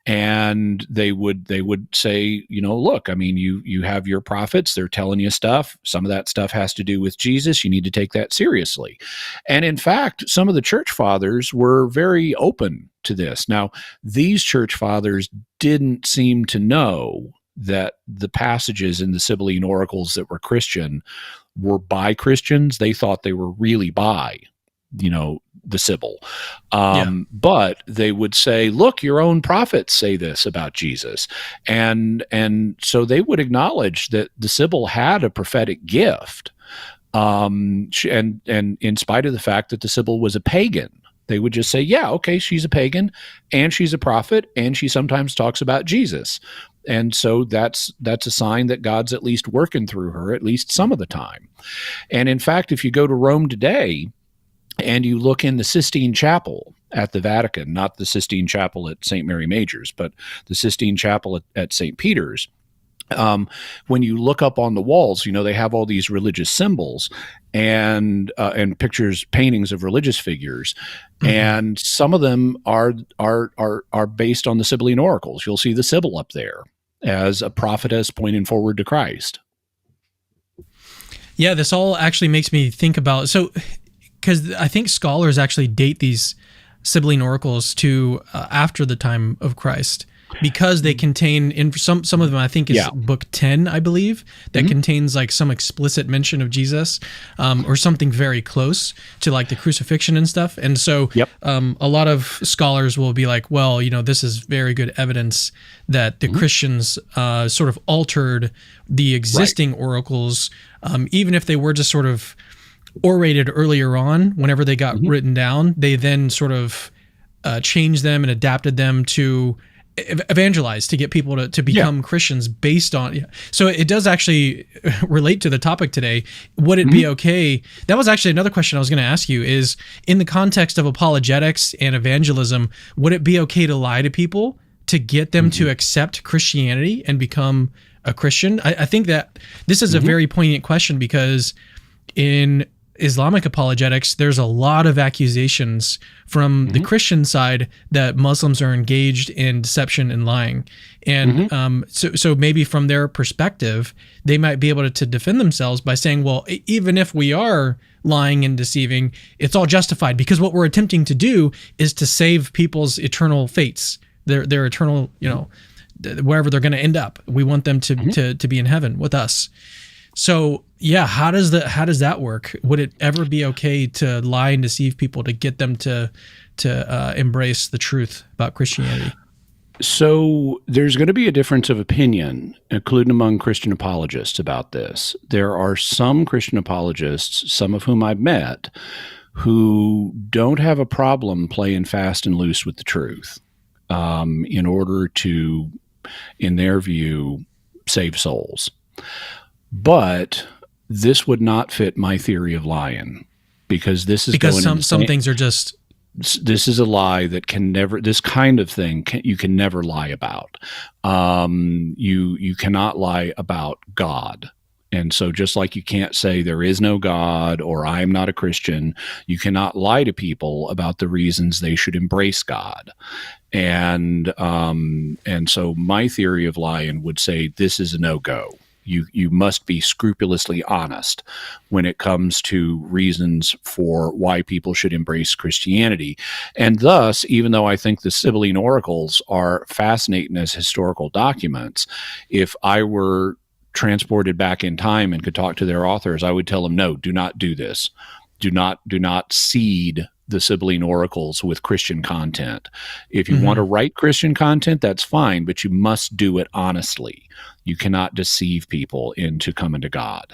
And they would say, look, I mean, you have your prophets, they're telling you stuff. Some of that stuff has to do with Jesus. You need to take that seriously. And in fact, some of the church fathers were very open to this. Now, these church fathers didn't seem to know that the passages in the Sibylline Oracles that were Christian were by Christians. They thought they were really by, the Sibyl. But they would say, look, your own prophets say this about Jesus. And so they would acknowledge that the Sibyl had a prophetic gift. And in spite of the fact that the Sibyl was a pagan, they would just say, yeah, okay, she's a pagan and she's a prophet and she sometimes talks about Jesus. And so that's a sign that God's at least working through her at least some of the time. And in fact, if you go to Rome today and you look in the Sistine Chapel at the Vatican, not the Sistine Chapel at St. Mary Major's, but the Sistine Chapel at St. Peter's, when you look up on the walls, they have all these religious symbols and pictures, paintings of religious figures, and some of them are based on the Sibylline Oracles. You'll see the Sibyl up there as a prophetess pointing forward to Christ. Yeah, this all actually makes me think about, because I think scholars actually date these Sibylline Oracles to after the time of Christ, because they contain, in some of them, I think is book 10, I believe, that contains like some explicit mention of Jesus, or something very close to like the crucifixion and stuff. And so a lot of scholars will be like, well, this is very good evidence that the Christians sort of altered the existing oracles, even if they were just sort of orated earlier on, whenever they got written down, they then sort of changed them and adapted them to evangelize, to get people to become Christians based on. So it does actually relate to the topic today. Would it be okay? That was actually another question I was going to ask you, is in the context of apologetics and evangelism, would it be okay to lie to people to get them to accept Christianity and become a Christian? I think that this is a very poignant question, because in Islamic apologetics, there's a lot of accusations from the Christian side that Muslims are engaged in deception and lying. And so maybe from their perspective, they might be able to defend themselves by saying, well, even if we are lying and deceiving, it's all justified, because what we're attempting to do is to save people's eternal fates, their eternal, wherever they're going to end up. We want them to be in heaven with us. So yeah, how does that work? Would it ever be okay to lie and deceive people to get them to embrace the truth about Christianity? So there's going to be a difference of opinion, including among Christian apologists, about this. There are some Christian apologists, some of whom I've met, who don't have a problem playing fast and loose with the truth, in order to, in their view, save souls. But this would not fit my theory of lying, because this is some things are just. This is a lie that can never. This kind of thing you can never lie about. You cannot lie about God, And so just like you can't say there is no God or I'm not a Christian, you cannot lie to people about the reasons they should embrace God. And so my theory of lying would say this is a no-go. You must be scrupulously honest when it comes to reasons for why people should embrace Christianity. And thus, even though I think the Sibylline Oracles are fascinating as historical documents, if I were transported back in time and could talk to their authors, I would tell them, no, do not do this. Do not seed the Sibylline Oracles with Christian content. If you want to write Christian content, that's fine, but you must do it honestly. You cannot deceive people into coming to God.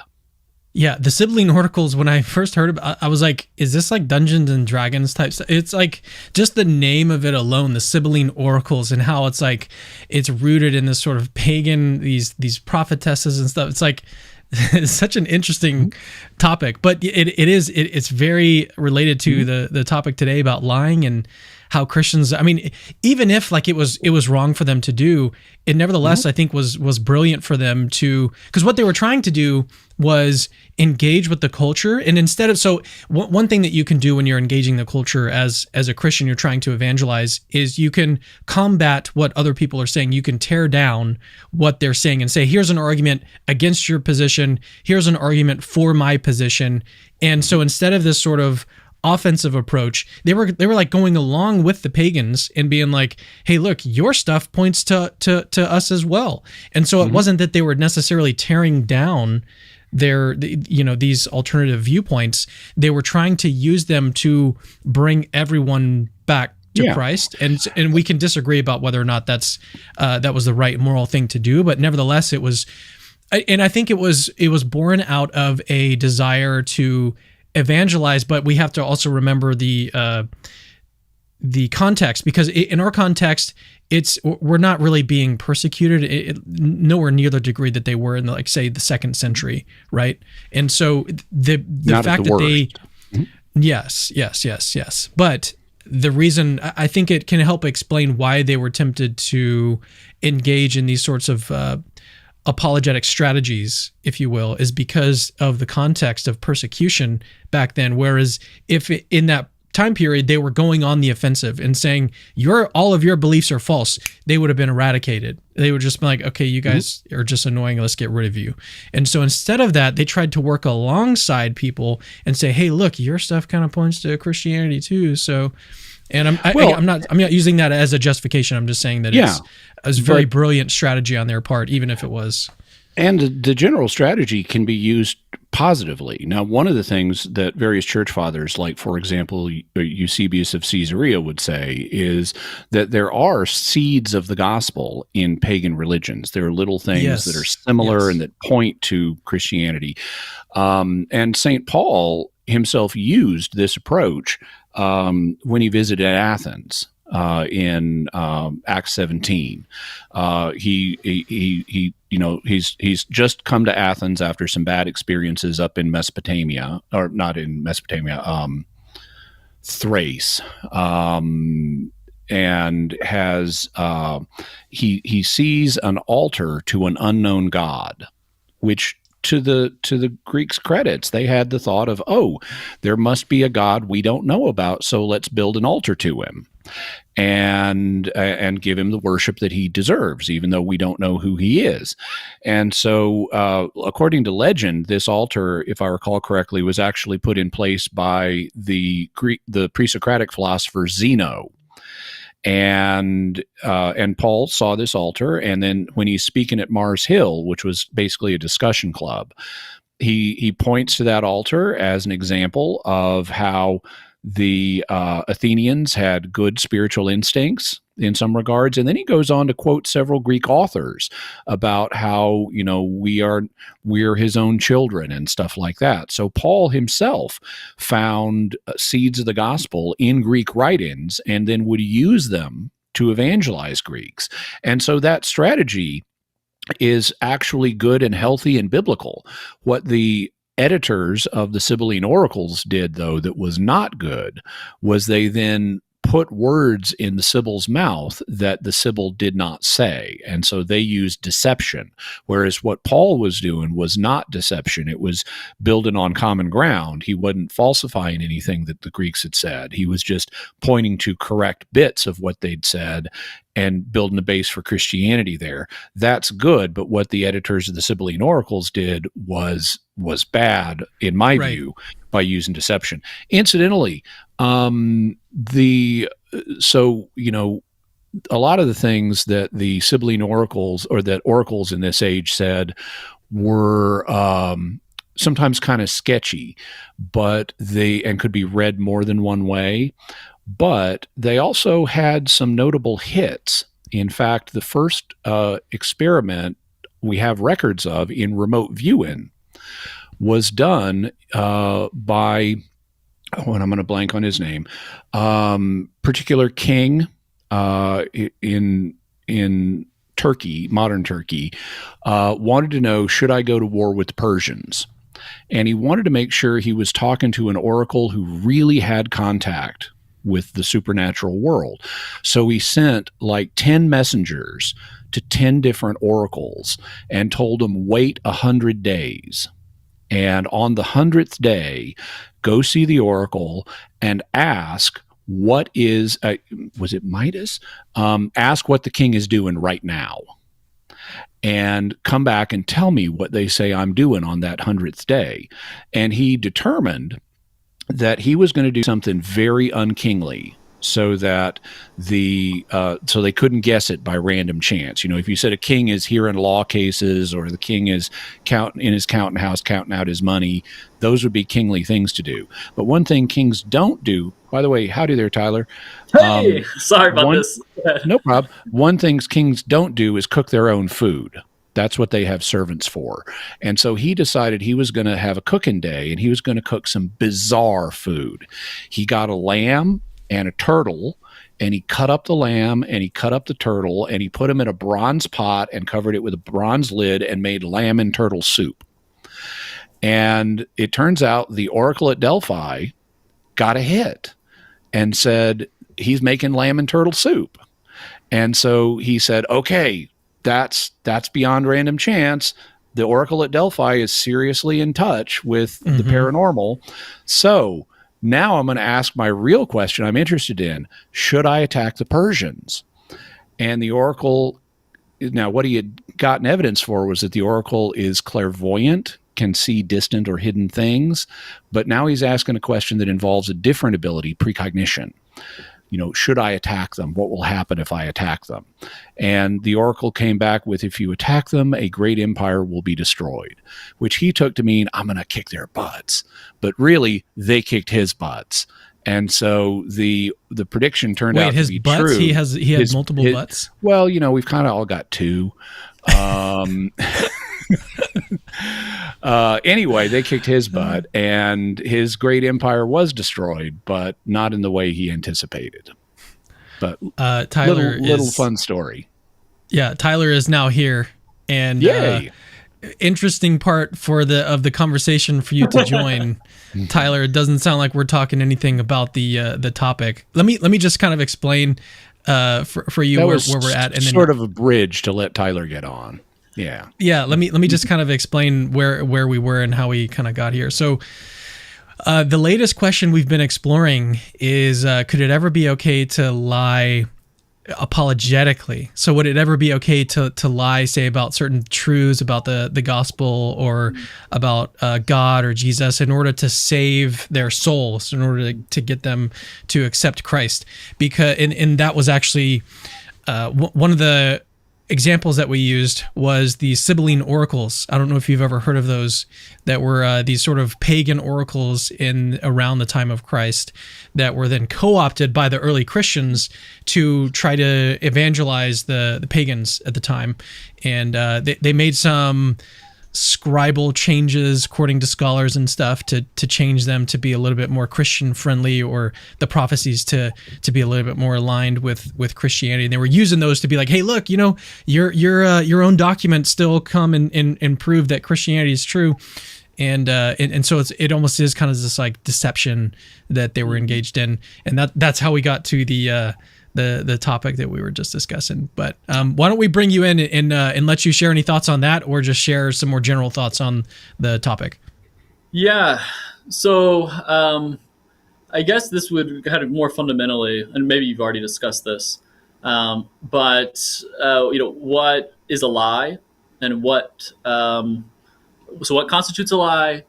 Yeah, the Sibylline Oracles, when I first heard about, I was like, is this like Dungeons and Dragons type stuff? It's like just the name of it alone, the Sibylline Oracles, and how it's like it's rooted in this sort of pagan, these prophetesses and stuff. It's like it's such an interesting topic, but it's very related to the topic today about lying and how Christians, I mean, even if like it was wrong for them to do, it nevertheless I think was brilliant for them to, because what they were trying to do was engage with the culture. And instead of, so one thing that you can do when you're engaging the culture as a Christian, you're trying to evangelize, is you can combat what other people are saying. You can tear down what they're saying and say, here's an argument against your position. Here's an argument for my position. And so instead of this sort of offensive approach, they were like going along with the pagans and being like, hey, look, your stuff points to us as well. And so it wasn't that they were necessarily tearing down these alternative viewpoints. They were trying to use them to bring everyone back to Christ. And we can disagree about whether or not that was the right moral thing to do, but nevertheless it was, and I think it was born out of a desire to evangelize, but we have to also remember the context, because in our context, we're not really being persecuted, nowhere near the degree that they were in, like, say, the 2nd century, right? And so the fact that they, yes, but the reason, I think it can help explain why they were tempted to engage in these sorts of apologetic strategies, if you will, is because of the context of persecution back then. Whereas if in that time period they were going on the offensive and saying all of your beliefs are false, they would have been eradicated. They would just be like, okay, you guys are just annoying, let's get rid of you. And so instead of that, they tried to work alongside people and say, hey, look, your stuff kind of points to Christianity too. So, and I'm not using that as a justification. I'm just saying that it's a very brilliant strategy on their part, even if it was. And the general strategy can be used positively. Now, one of the things that various church fathers, like, for example, Eusebius of Caesarea would say, is that there are seeds of the gospel in pagan religions. There are little things that are similar and that point to Christianity. And St. Paul himself used this approach when he visited Athens in Acts 17. He's just come to Athens after some bad experiences up in Mesopotamia, or not in Mesopotamia, Thrace, and has he sees an altar to an unknown god, which, to the Greeks' credits, they had the thought of, oh, there must be a God we don't know about, so let's build an altar to him and give him the worship that he deserves, even though we don't know who he is. And so, according to legend, this altar, if I recall correctly, was actually put in place by the pre-Socratic philosopher Zeno. And Paul saw this altar, and then when he's speaking at Mars Hill, which was basically a discussion club, he points to that altar as an example of how the Athenians had good spiritual instincts in some regards, and then he goes on to quote several Greek authors about how, we're his own children and stuff like that. So Paul himself found seeds of the gospel in Greek write-ins and then would use them to evangelize Greeks. And so that strategy is actually good and healthy and biblical. What the editors of the Sibylline Oracles did, though, that was not good, was they then put words in the Sibyl's mouth that the Sibyl did not say. And so they used deception, whereas what Paul was doing was not deception. It was building on common ground. He wasn't falsifying anything that the Greeks had said. He was just pointing to correct bits of what they'd said and building a base for Christianity there. That's good, but what the editors of the Sibylline Oracles did was bad, in my view, by using deception. Incidentally, a lot of the things that the Sibylline Oracles, or that oracles in this age said, were sometimes kind of sketchy, and could be read more than one way. But they also had some notable hits. In fact, the first experiment we have records of in remote viewing was done by, and I'm going to blank on his name, particular king in Turkey, modern Turkey, wanted to know, should I go to war with the Persians? And he wanted to make sure he was talking to an oracle who really had contact with the supernatural world. So he sent like 10 messengers to 10 different oracles and told them, wait 100 days. And on the 100th day, go see the oracle and ask, what is, was it Midas? Ask what the king is doing right now. And come back and tell me what they say I'm doing on that 100th day. And he determined that he was going to do something very unkingly, so that so they couldn't guess it by random chance. You know, if you said a king is hearing law cases, or the king is in his counting house counting out his money, those would be kingly things to do. But one thing kings don't do, by the way, howdy there, Tyler. Hey, sorry about this. No problem. One thing kings don't do is cook their own food. That's what they have servants for. And so he decided he was going to have a cooking day, and he was going to cook some bizarre food. He got a lamb and a turtle, and he cut up the lamb and he cut up the turtle, and he put them in a bronze pot and covered it with a bronze lid and made lamb and turtle soup. And it turns out the oracle at Delphi got a hit and said, he's making lamb and turtle soup. And so he said, okay, that's beyond random chance. The oracle at Delphi is seriously in touch with the paranormal. So now I'm going to ask my real question I'm interested in. Should I attack the Persians? And the oracle, now what he had gotten evidence for was that the oracle is clairvoyant, can see distant or hidden things. But now he's asking a question that involves a different ability, precognition. You know, should I attack them? What will happen if I attack them? And the oracle came back with, if you attack them, a great empire will be destroyed, which he took to mean, I'm going to kick their butts. But really, they kicked his butts. And so the prediction turned out to be butts? true. He had multiple butts? Well, you know, we've kind of all got two. Anyway, they kicked his butt, and his great empire was destroyed, but not in the way he anticipated. But Tyler, little fun story. Yeah, Tyler is now here, and yay! Interesting part of the conversation for you to join, Tyler. It doesn't sound like we're talking anything about the topic. Let me just kind of explain for you where we're at, and then sort of a bridge to let Tyler get on. Yeah. Let me just kind of explain where we were and how we kind of got here. So the latest question we've been exploring is, could it ever be okay to lie apologetically? So would it ever be okay to lie, say, about certain truths about the gospel or about God or Jesus in order to save their souls, in order to get them to accept Christ? Because and that was actually one of the examples that we used was the Sibylline Oracles. I don't know if you've ever heard of those, that were these sort of pagan oracles in around the time of Christ that were then co-opted by the early Christians to try to evangelize the pagans at the time. And they made some scribal changes according to scholars and stuff to change them to be a little bit more Christian friendly, or the prophecies to be a little bit more aligned with Christianity. And they were using those to be like, hey, look, you know, your own documents still come and prove that Christianity is true. And so it almost is kind of this like deception that they were engaged in, and that's how we got to the topic that we were just discussing. But why don't we bring you in and let you share any thoughts on that, or just share some more general thoughts on the topic? Yeah. So I guess this would kind of more fundamentally, and maybe you've already discussed this, but what is a lie, and what constitutes a lie,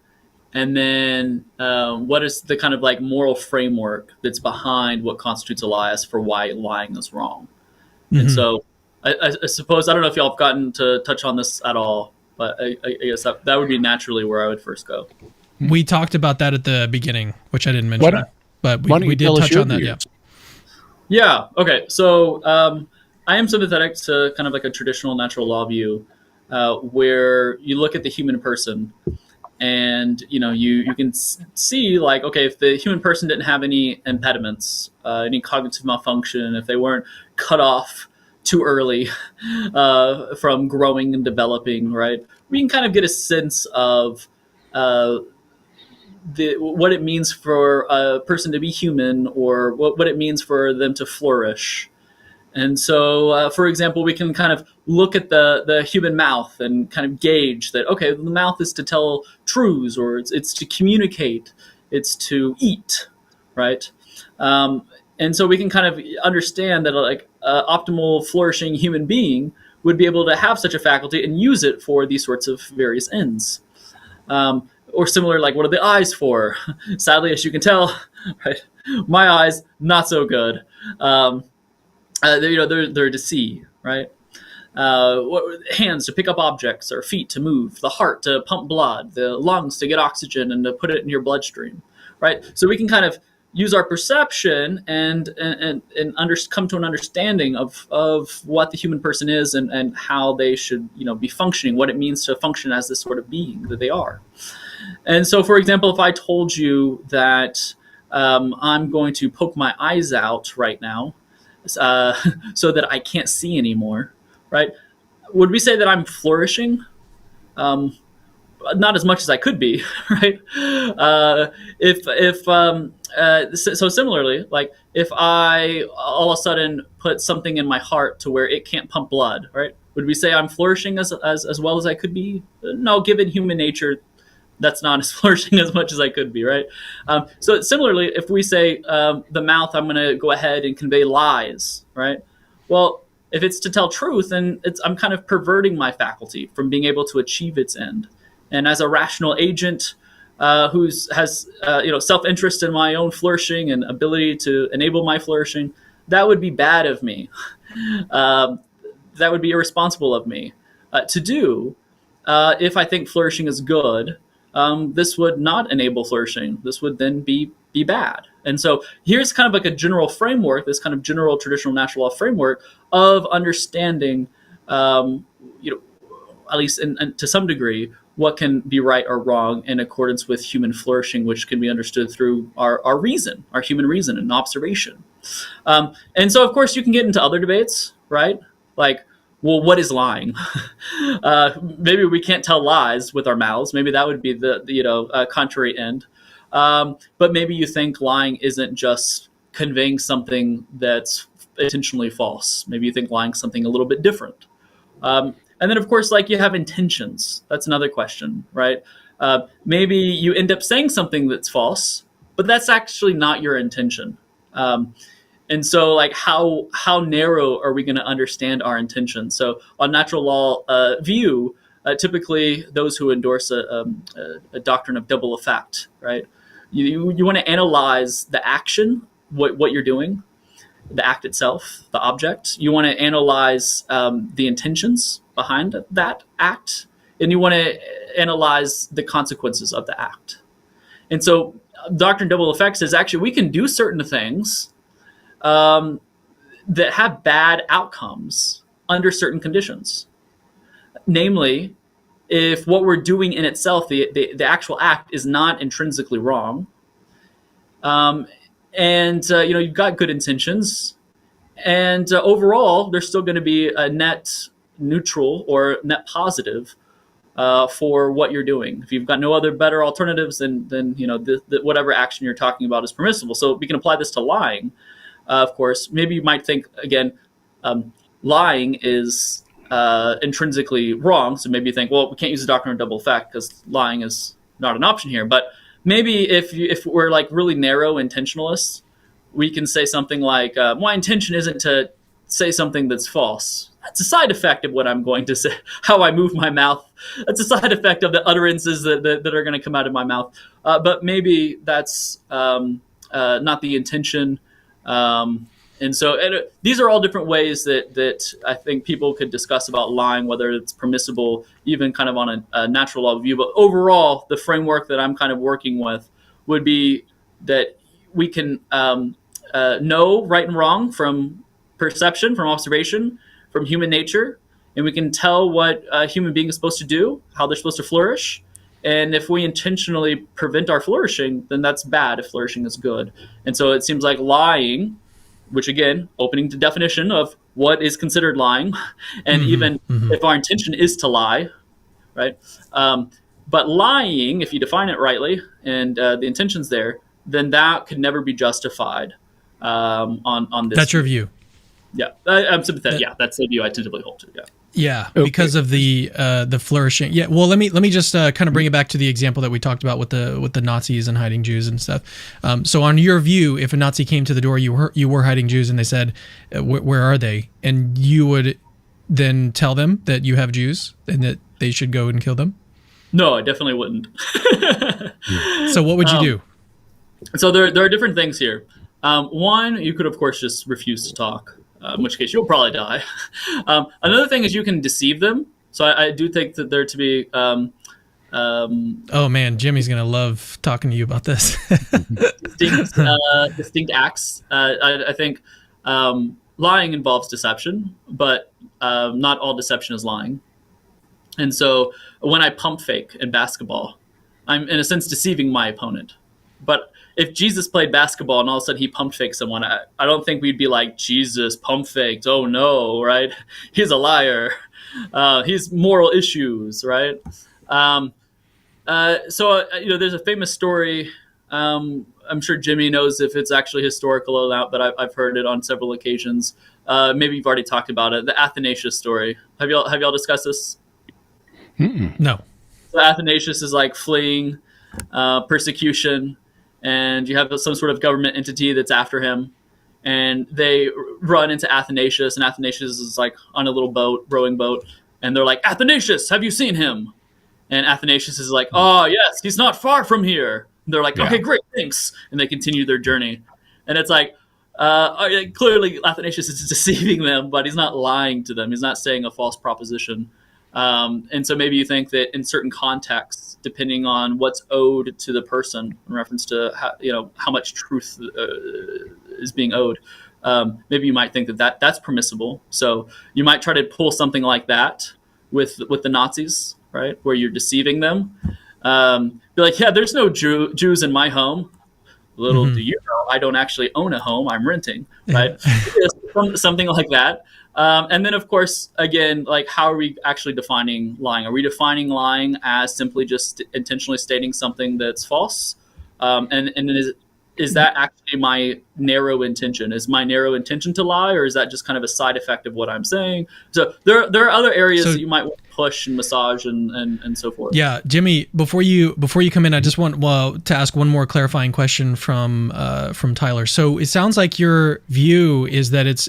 and then what is the kind of like moral framework that's behind what constitutes a lie as for why lying is wrong. Mm-hmm. And so I suppose, I don't know if y'all have gotten to touch on this at all, but I guess that would be naturally where I would first go. We talked about that at the beginning, which I didn't mention, but we did touch on that. Yeah. Yeah. Okay. So I am sympathetic to kind of like a traditional natural law view, where you look at the human person, and you can see like, okay, if the human person didn't have any impediments, any cognitive malfunction, if they weren't cut off too early from growing and developing, right, we can kind of get a sense of what it means for a person to be human, or what it means for them to flourish. And so, for example, we can kind of look at the human mouth and kind of gauge that, okay, the mouth is to tell truths, or it's to communicate, it's to eat, right? And so we can kind of understand that like optimal flourishing human being would be able to have such a faculty and use it for these sorts of various ends. Or similar, like, what are the eyes for? Sadly, as you can tell, right, my eyes, not so good. They're to see, right? Hands to pick up objects, or feet to move, the heart to pump blood, the lungs to get oxygen and to put it in your bloodstream, right? So we can kind of use our perception and come to an understanding of what the human person is, and how they should be functioning, what it means to function as this sort of being that they are. And so, for example, if I told you that I'm going to poke my eyes out right now, so that I can't see anymore, right? Would we say that I'm flourishing? Not as much as I could be, right? So similarly, like if I all of a sudden put something in my heart to where it can't pump blood, right? Would we say I'm flourishing as well as I could be? No, given human nature, that's not as flourishing as much as I could be, right? So similarly, if we say the mouth, I'm going to go ahead and convey lies, right? Well, if it's to tell truth, then I'm kind of perverting my faculty from being able to achieve its end. And as a rational agent who has self-interest in my own flourishing and ability to enable my flourishing, that would be bad of me. That would be irresponsible of me to do. If I think flourishing is good, this would not enable flourishing. This would then be bad. And so here's kind of like a general framework, this kind of general traditional natural law framework of understanding, at least to some degree, what can be right or wrong in accordance with human flourishing, which can be understood through our reason, our human reason and observation. And so, of course, you can get into other debates, right? Like, well, what is lying? Maybe we can't tell lies with our mouths. Maybe that would be the contrary end. But maybe you think lying isn't just conveying something that's intentionally false. Maybe you think lying something a little bit different. And then, of course, like you have intentions. That's another question, right? Maybe you end up saying something that's false, but that's actually not your intention. And so, like, how narrow are we going to understand our intention? So, on natural law view, typically those who endorse a doctrine of double effect, right? You want to analyze the action, what you're doing, the act itself, the object. You want to analyze the intentions behind that act, and you want to analyze the consequences of the act. And so, doctrine of double effect says actually we can do certain things that have bad outcomes under certain conditions. Namely, if what we're doing in itself, the actual act, is not intrinsically wrong, and you've got good intentions, and overall there's still going to be a net neutral or net positive for what you're doing. If you've got no other better alternatives, then whatever action you're talking about is permissible. So we can apply this to lying. Of course, maybe you might think again, lying is intrinsically wrong. So maybe you think, well, we can't use the doctrine of double effect because lying is not an option here. But maybe if we're like really narrow intentionalists, we can say something like, my intention isn't to say something that's false. That's a side effect of what I'm going to say, how I move my mouth. That's a side effect of the utterances that are going to come out of my mouth. But maybe that's not the intention. These are all different ways that I think people could discuss about lying, whether it's permissible, even kind of on a natural law view. But overall, the framework that I'm kind of working with would be that we can know right and wrong from perception, from observation, from human nature, and we can tell what a human being is supposed to do, how they're supposed to flourish. And if we intentionally prevent our flourishing, then that's bad if flourishing is good. And so it seems like lying, which again, opening the definition of what is considered lying, and even if our intention is to lie, right? But lying, if you define it rightly, and the intention's there, then that could never be justified on this. That's your view. Yeah, I'm sympathetic. Yeah, that's the view I tentatively hold to. Yeah. Yeah, because of the flourishing. Yeah, well, let me just kind of bring it back to the example that we talked about with the Nazis and hiding Jews and stuff. So, on your view, if a Nazi came to the door, you were hiding Jews, and they said, "Where are they?" and you would then tell them that you have Jews and that they should go and kill them. No, I definitely wouldn't. So, what would you do? So there are different things here. One, you could of course just refuse to talk. In which case you'll probably die. Another thing is you can deceive them. So I do think that there to be... oh man, Jimmy's going to love talking to you about this. distinct acts. I think lying involves deception, but not all deception is lying. And so when I pump fake in basketball, I'm in a sense deceiving my opponent. But if Jesus played basketball and all of a sudden he pump faked someone, I don't think we'd be like, Jesus pump faked. Oh no, right? He's a liar. He's moral issues, right? There's a famous story. I'm sure Jimmy knows if it's actually historical or not, but I've heard it on several occasions. Maybe you've already talked about it. The Athanasius story. Have y'all discussed this? No. So Athanasius is like fleeing persecution, and you have some sort of government entity that's after him, and they run into Athanasius, and Athanasius is like on a little boat, rowing boat, and they're like, "Athanasius, have you seen him?" And Athanasius is like, "Oh yes, he's not far from here." And they're like, "Okay, great, thanks," and they continue their journey. And it's like, clearly Athanasius is deceiving them, but he's not lying to them. He's not saying a false proposition. And so maybe you think that in certain contexts, depending on what's owed to the person in reference to how much truth is being owed, maybe you might think that's permissible. So you might try to pull something like that with the Nazis, right, where you're deceiving them. Be like, yeah, there's no Jews in my home. Little do you know, I don't actually own a home. I'm renting, right? Something like that. And then, of course, again, like, how are we actually defining lying? Are we defining lying as simply just intentionally stating something that's false? And is that actually my narrow intention? Is my narrow intention to lie, or is that just kind of a side effect of what I'm saying? So there are other areas that you might want to push and massage and so forth. Yeah, Jimmy, before you come in, I just want to ask one more clarifying question from Tyler. So it sounds like your view is that it's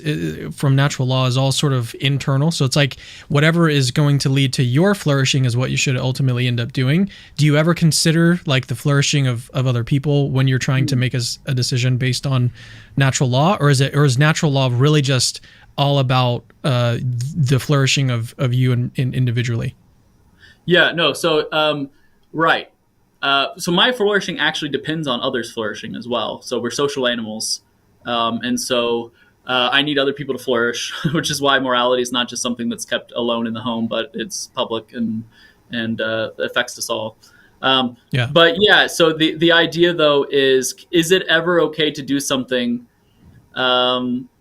from natural law is all sort of internal. So it's like whatever is going to lead to your flourishing is what you should ultimately end up doing. Do you ever consider like the flourishing of other people when you're trying to make a decision based on natural law, or is natural law really just all about the flourishing of you in individually? Yeah, no. So right. So my flourishing actually depends on others' flourishing as well. So we're social animals, and so I need other people to flourish, which is why morality is not just something that's kept alone in the home, but it's public and affects us all. But yeah, so the idea though is it ever okay to do something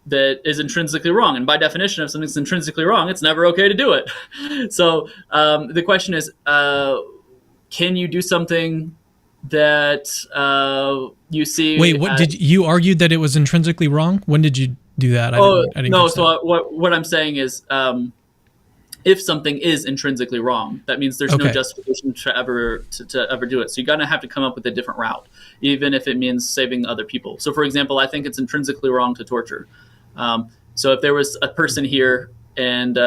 that is intrinsically wrong. And by definition, if something's intrinsically wrong, it's never okay to do it. So the question is, can you do something that you see? Wait, what did you argued that it was intrinsically wrong? When did you do that? I didn't no. catch So that. what I'm saying is, if something is intrinsically wrong, that means there's no justification to ever do it. So you're gonna have to come up with a different route, even if it means saving other people. So, for example, I think it's intrinsically wrong to torture. So if there was a person here and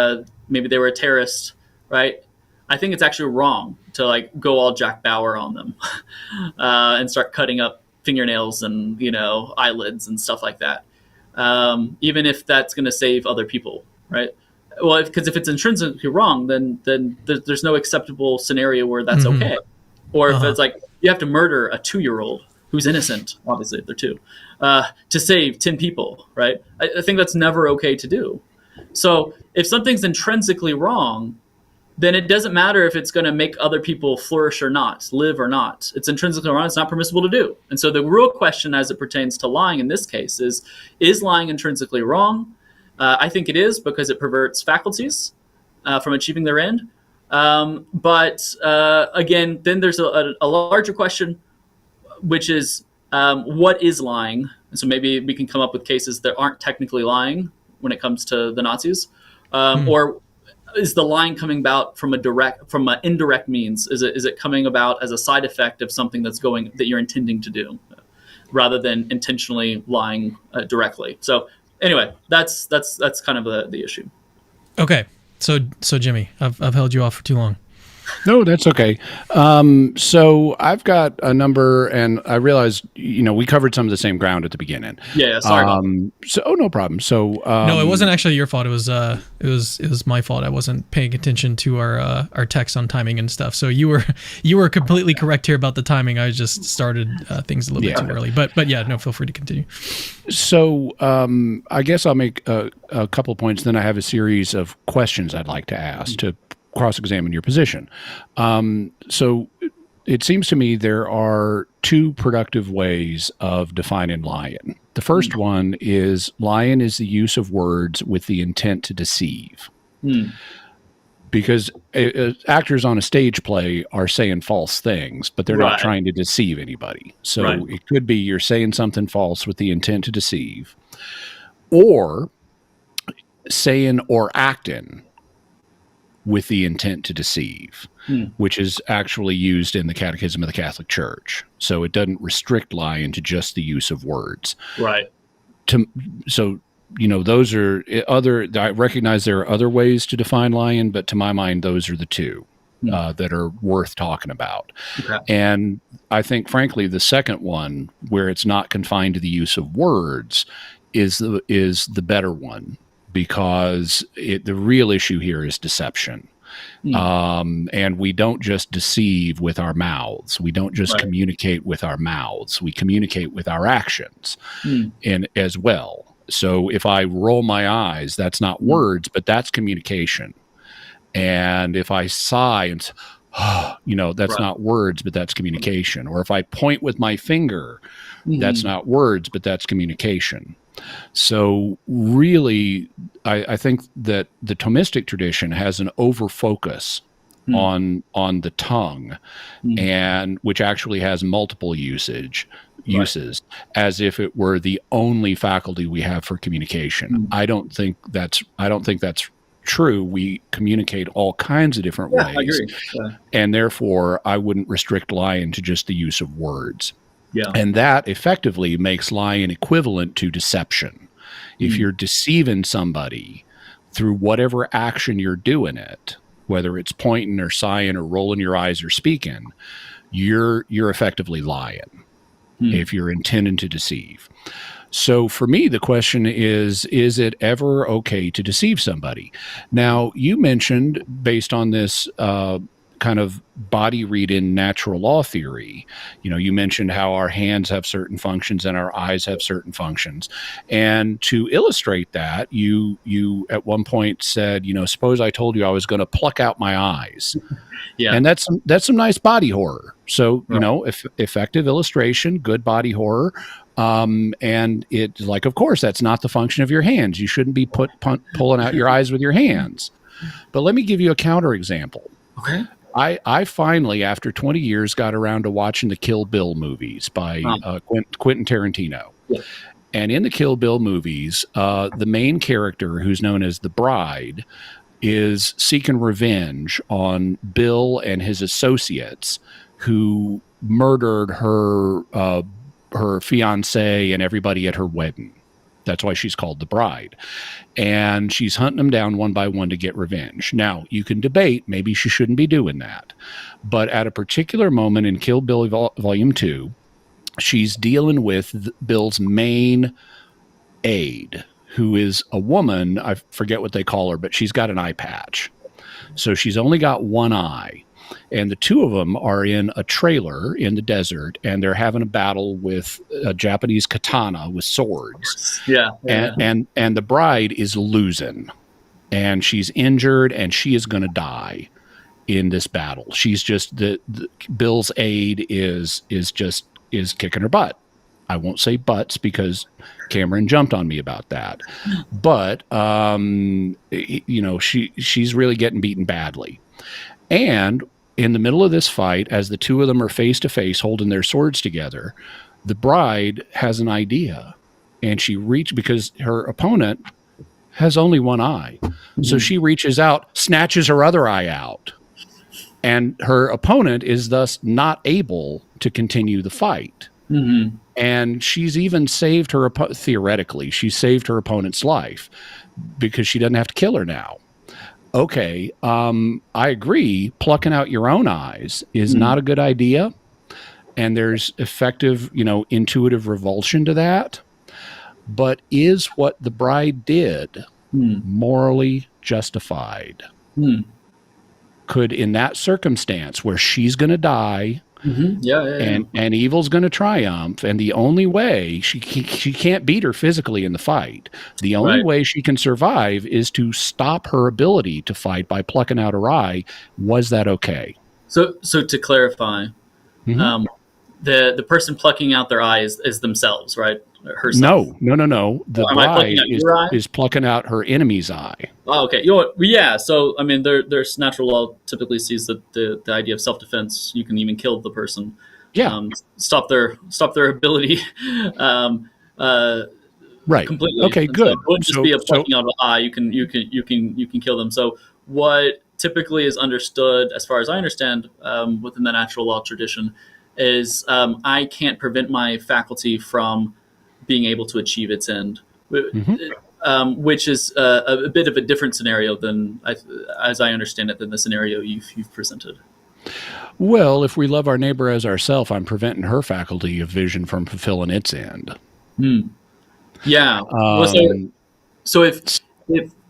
maybe they were a terrorist, right? I think it's actually wrong to like go all Jack Bauer on them and start cutting up fingernails and eyelids and stuff like that. Even if that's going to save other people, right? Well, because if it's intrinsically wrong, then there's no acceptable scenario where that's okay. Or if it's like you have to murder a 2-year-old who's innocent, obviously if they're 2, to save 10 people, right? I think that's never okay to do. So if something's intrinsically wrong, then it doesn't matter if it's going to make other people flourish or not, live or not. It's intrinsically wrong. It's not permissible to do. And so the real question as it pertains to lying in this case is lying intrinsically wrong? I think it is, because it perverts faculties from achieving their end. But again, then there's a larger question, which is what is lying? And so maybe we can come up with cases that aren't technically lying when it comes to the Nazis. Or is the lying coming about from an indirect means? Is it coming about as a side effect of something that you're intending to do, rather than intentionally lying directly? So anyway, that's kind of the issue. Okay, so Jimmy, I've held you off for too long. No, that's okay. So I've got a number, and I realized, we covered some of the same ground at the beginning. Yeah, sorry. No problem. So no, it wasn't actually your fault. It was my fault. I wasn't paying attention to our text on timing and stuff. So you were completely correct here about the timing. I just started things a little bit too early. But yeah, no, feel free to continue. So I guess I'll make a couple points. Then I have a series of questions I'd like to ask to cross-examine your position. So it seems to me there are 2 productive ways of defining lying. The first one is lying is the use of words with the intent to deceive. Because actors on a stage play are saying false things, but they're not trying to deceive anybody. So it could be you're saying something false with the intent to deceive, or saying or acting with the intent to deceive, which is actually used in the Catechism of the Catholic Church. So it doesn't restrict lying to just the use of words. Right. Those are other. I recognize there are other ways to define lying, but to my mind, those are the 2 that are worth talking about. Okay. And I think, frankly, the second one, where it's not confined to the use of words, is the better one. Because the real issue here is deception. And we don't just deceive with our mouths. We don't just communicate with our mouths. We communicate with our actions and as well. So if I roll my eyes, that's not words, but that's communication. And if I sigh and that's not words, but that's communication. Or if I point with my finger, that's not words, but that's communication. So really, I think that the Thomistic tradition has an over-focus on the tongue, and which actually has multiple uses, as if it were the only faculty we have for communication. I don't think that's true. We communicate all kinds of different ways. I agree. Yeah. And therefore, I wouldn't restrict lying to just the use of words. Yeah. And that effectively makes lying equivalent to deception. If you're deceiving somebody through whatever action you're doing it, whether it's pointing or sighing or rolling your eyes or speaking, you're effectively lying if you're intending to deceive. So for me, the question is it ever okay to deceive somebody? Now, you mentioned, based on this kind of body read-in natural law theory, you mentioned how our hands have certain functions and our eyes have certain functions. And to illustrate that, you at one point said, suppose I told you I was going to pluck out my eyes. Yeah. And that's some nice body horror. So, effective illustration, good body horror. And it's like, of course, that's not the function of your hands. You shouldn't be pulling out your eyes with your hands. But let me give you a counterexample. Okay. I finally, after 20 years, got around to watching the Kill Bill movies by Quentin Tarantino. Yeah. And in the Kill Bill movies, the main character, who's known as the Bride, is seeking revenge on Bill and his associates who murdered her fiance and everybody at her wedding. That's why she's called the Bride. And she's hunting them down one by one to get revenge. Now, you can debate, maybe she shouldn't be doing that. But at a particular moment in Kill Bill Volume 2, she's dealing with Bill's main aide, who is a woman. I forget what they call her, but she's got an eye patch. So she's only got one eye. And the two of them are in a trailer in the desert, and they're having a battle with a Japanese katana with swords. Yeah. And the Bride is losing, and she's injured, and she is going to die in this battle. She's just the Bill's aide is kicking her butt. I won't say butts because Cameron jumped on me about that. But she's really getting beaten badly. And in the middle of this fight, as the two of them are face to face holding their swords together, the Bride has an idea, and because her opponent has only one eye. Mm-hmm. So she reaches out, snatches her other eye out, and her opponent is thus not able to continue the fight. Mm-hmm. And she's even saved theoretically, she saved her opponent's life because she doesn't have to kill her now. Okay, I agree. Plucking out your own eyes is not a good idea. And there's effective, intuitive revulsion to that. But is what the Bride did morally justified? Could, in that circumstance where she's going to die, and evil's going to triumph, and the only way she can't beat her physically in the fight, the only way she can survive is to stop her ability to fight by plucking out her eye. Was that okay? So to clarify, the person plucking out their eye is themselves, right? Herself. No. The Bride is plucking out her enemy's eye. Oh, okay. Yeah. So, I mean, there's natural law typically sees that the idea of self-defense, you can even kill the person. Yeah. Stop their ability. Right. Completely. Okay. And good. So it wouldn't just be a plucking out of an eye. You can kill them. So what typically is understood, as far as I understand, within the natural law tradition, is I can't prevent my faculty from being able to achieve its end, which is a bit of a different scenario than, as I understand it, than the scenario you've presented. Well, if we love our neighbor as ourself, I'm preventing her faculty of vision from fulfilling its end. Yeah. So if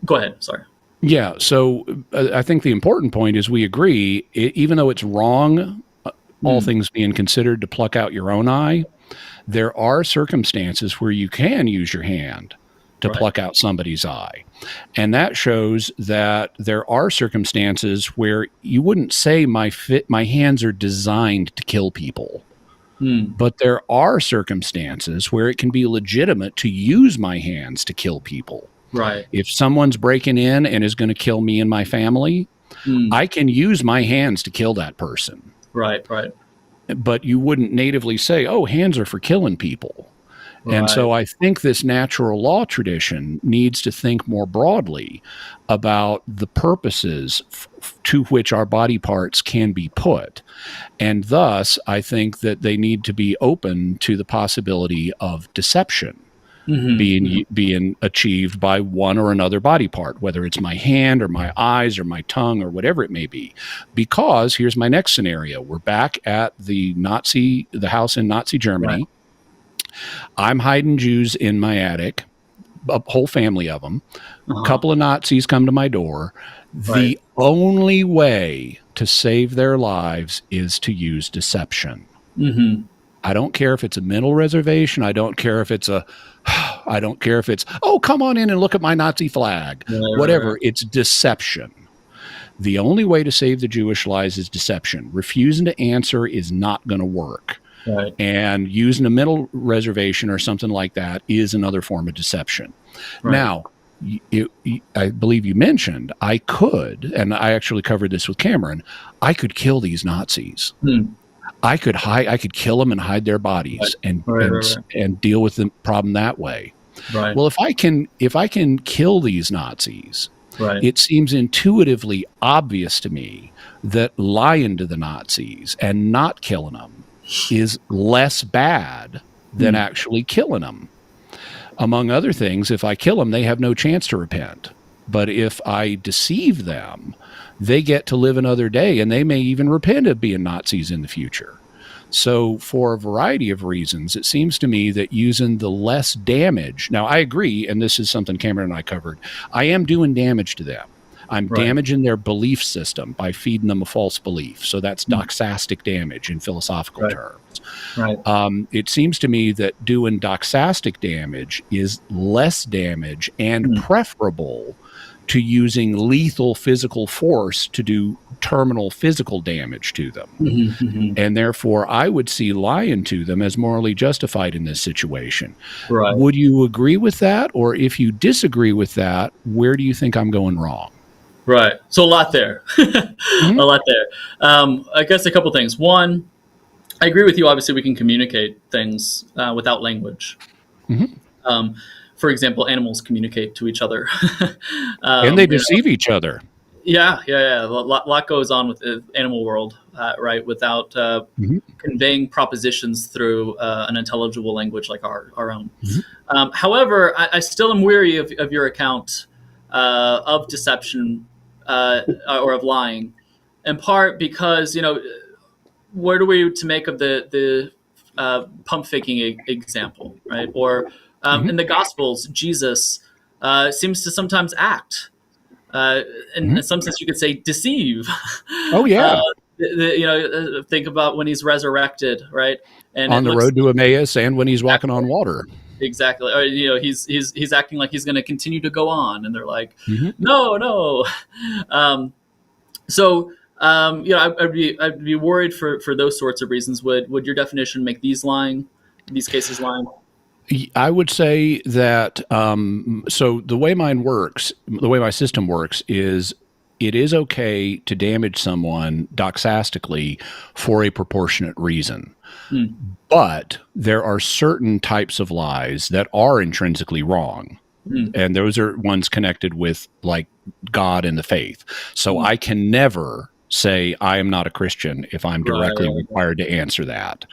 go ahead. Sorry. Yeah. So I think the important point is we agree, even though it's wrong, all things being considered, to pluck out your own eye, there are circumstances where you can use your hand to pluck out somebody's eye. And that shows that there are circumstances where you wouldn't say my hands are designed to kill people. But there are circumstances where it can be legitimate to use my hands to kill people. Right. If someone's breaking in and is going to kill me and my family, I can use my hands to kill that person. Right. But you wouldn't natively say, oh, hands are for killing people. Right. And so I think this natural law tradition needs to think more broadly about the purposes to which our body parts can be put. And thus, I think that they need to be open to the possibility of deception being achieved by one or another body part, whether it's my hand or my eyes or my tongue or whatever it may be. Because here's my next scenario. We're back at the house in Nazi Germany. Right. I'm hiding Jews in my attic, a whole family of them. A couple of Nazis come to my door. The only way to save their lives is to use deception. I don't care if it's a mental reservation. I don't care if it's oh, come on in and look at my Nazi flag. Whatever. It's deception. The only way to save the Jewish lives is deception. Refusing to answer is not going to work. Right. And using a mental reservation or something like that is another form of deception. Right. Now, I believe you mentioned I could, and I actually covered this with Cameron, I could kill these Nazis. I could kill them and hide their bodies and deal with the problem that way. Right. Well, if I can kill these Nazis, Right. it seems intuitively obvious to me that lying to the Nazis and not killing them is less bad than actually killing them. Among other things, if I kill them, they have no chance to repent. But if I deceive them, they get to live another day, and they may even repent of being Nazis in the future. So for a variety of reasons, it seems to me that using the less damage. Now, I agree, and this is something Cameron and I covered. I am doing damage to them. I'm damaging their belief system by feeding them a false belief. So that's doxastic damage in philosophical terms. Right. It seems to me that doing doxastic damage is less damage and preferable to using lethal physical force to do terminal physical damage to them. And therefore, I would see lying to them as morally justified in this situation. Right. Would you agree with that? Or if you disagree with that, where do you think I'm going wrong? Right. So a lot there. A lot there. I guess a couple things. One, I agree with you. Obviously, we can communicate things without language. For example, animals communicate to each other. And they deceive each other. Yeah. A lot goes on with the animal world, right? Without conveying propositions through an intelligible language like our own. However, I still am weary of your account of deception or of lying, in part because, what are we to make of the pump faking example, right? Or in the Gospels, Jesus seems to sometimes act, in some sense you could say deceive. Oh, yeah. Think about when he's resurrected, right? And on the road to Emmaus and when he's walking on water. Exactly. Or, he's acting like he's going to continue to go on, and they're like, no. I'd be worried for those sorts of reasons. Would your definition make these cases lying? I would say that, so the way my system works is it is okay to damage someone doxastically for a proportionate reason. But there are certain types of lies that are intrinsically wrong. And those are ones connected with like God and the faith. So I can never say I am not a Christian if I'm directly required to answer that.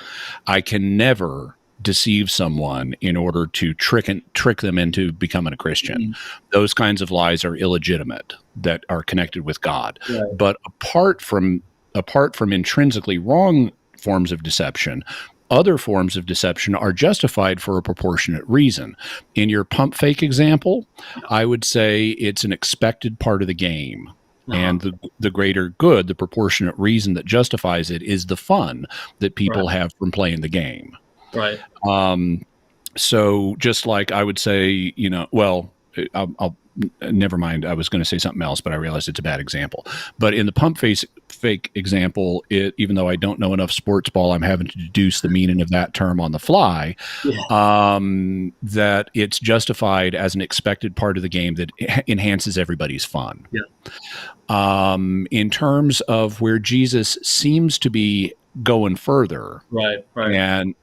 I can never deceive someone in order to trick them into becoming a Christian. Those kinds of lies are illegitimate that are connected with God. But apart from intrinsically wrong forms of deception, other forms of deception are justified for a proportionate reason. In your pump fake example, I would say it's an expected part of the game. And the greater good, the proportionate reason that justifies it is the fun that people have from playing the game. Right. So just like I would say, I'll never mind. I was going to say something else, but I realized it's a bad example. But in the pump fake example, even though I don't know enough sports ball, I'm having to deduce the meaning of that term on the fly, that it's justified as an expected part of the game that enhances everybody's fun. In terms of where Jesus seems to be going further. Right. And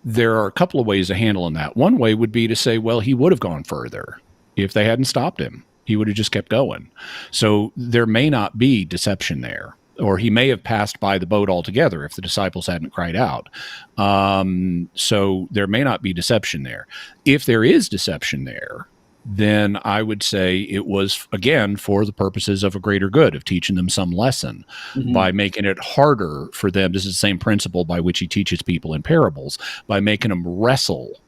there are a couple of ways of handling that. One way would be to say, well, he would have gone further if they hadn't stopped him. He would have just kept going. So there may not be deception there, or he may have passed by the boat altogether if the disciples hadn't cried out. So there may not be deception there. If there is deception there, then I would say it was, again, for the purposes of a greater good, of teaching them some lesson by making it harder for them. This is the same principle by which he teaches people in parables, by making them wrestle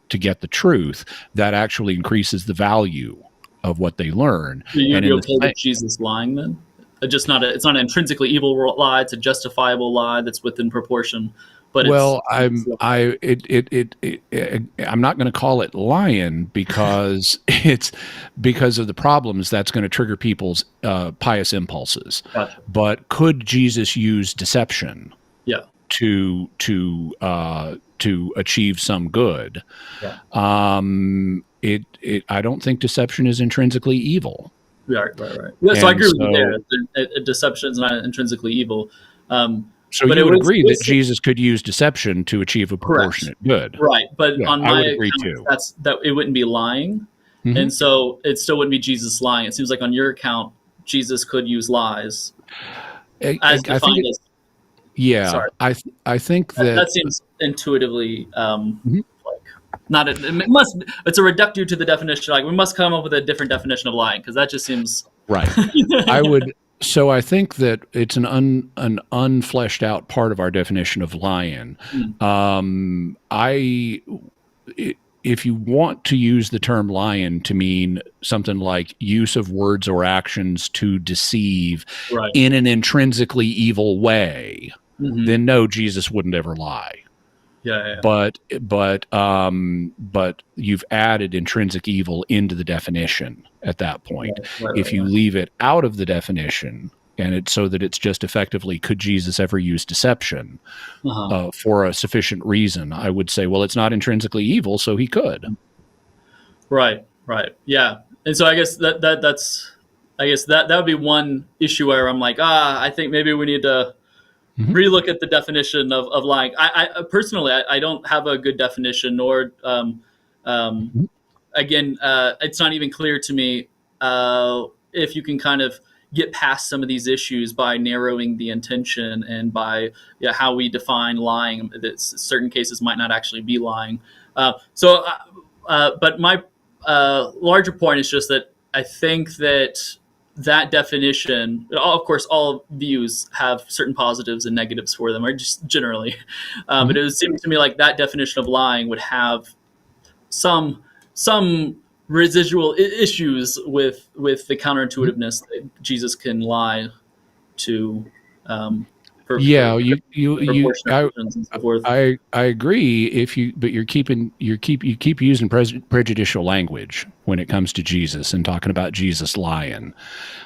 to get the truth. That actually increases the value of what they learn. So you'd be okay with Jesus lying then? It's not an intrinsically evil lie. It's a justifiable lie that's within proportion. But I'm not going to call it lying because it's because of the problems that's going to trigger people's pious impulses. Gotcha. But could Jesus use deception to achieve some good. Yeah. I don't think deception is intrinsically evil. Right. Yeah, so I And agree with you so, there. Deception is not intrinsically evil. so But you it would was agree that Jesus could use deception to achieve a correct. proportionate good. Right. But Yeah, on I my would agree account, too. that it wouldn't be lying. Mhm. And so it still wouldn't be Jesus lying. It seems like on your account, Jesus could use lies as I think defined as. yeah, Sorry, I think that that seems intuitively Mhm. like not. It must. It's a reductio to the definition. Like we must come up with a different definition of lying because that just seems right. I would. So I think that it's an unfleshed out part of our definition of lying. If you want to use the term lion to mean something like use of words or actions to deceive right. in an intrinsically evil way, Mhm. then no, Jesus wouldn't ever lie. Yeah. But you've added intrinsic evil into the definition at that point. If you leave it out of the definition, and it's so that it's just effectively, could Jesus ever use deception for a sufficient reason? I would say, well, it's not intrinsically evil, so he could. Right. Yeah. And so I guess that would be one issue where I'm like, I think maybe we need to relook at the definition of lying. I personally, I don't have a good definition, nor again, it's not even clear to me if you can kind of get past some of these issues by narrowing the intention and by how we define lying. That certain cases might not actually be lying. But my larger point is just that I think that definition, of course, all views have certain positives and negatives for them, or just generally. But it would seem to me like that definition of lying would have some residual issues with the counterintuitiveness that Jesus can lie to. For proportionate reasons and so forth. I agree. But you keep using prejudicial language when it comes to Jesus and talking about Jesus lying.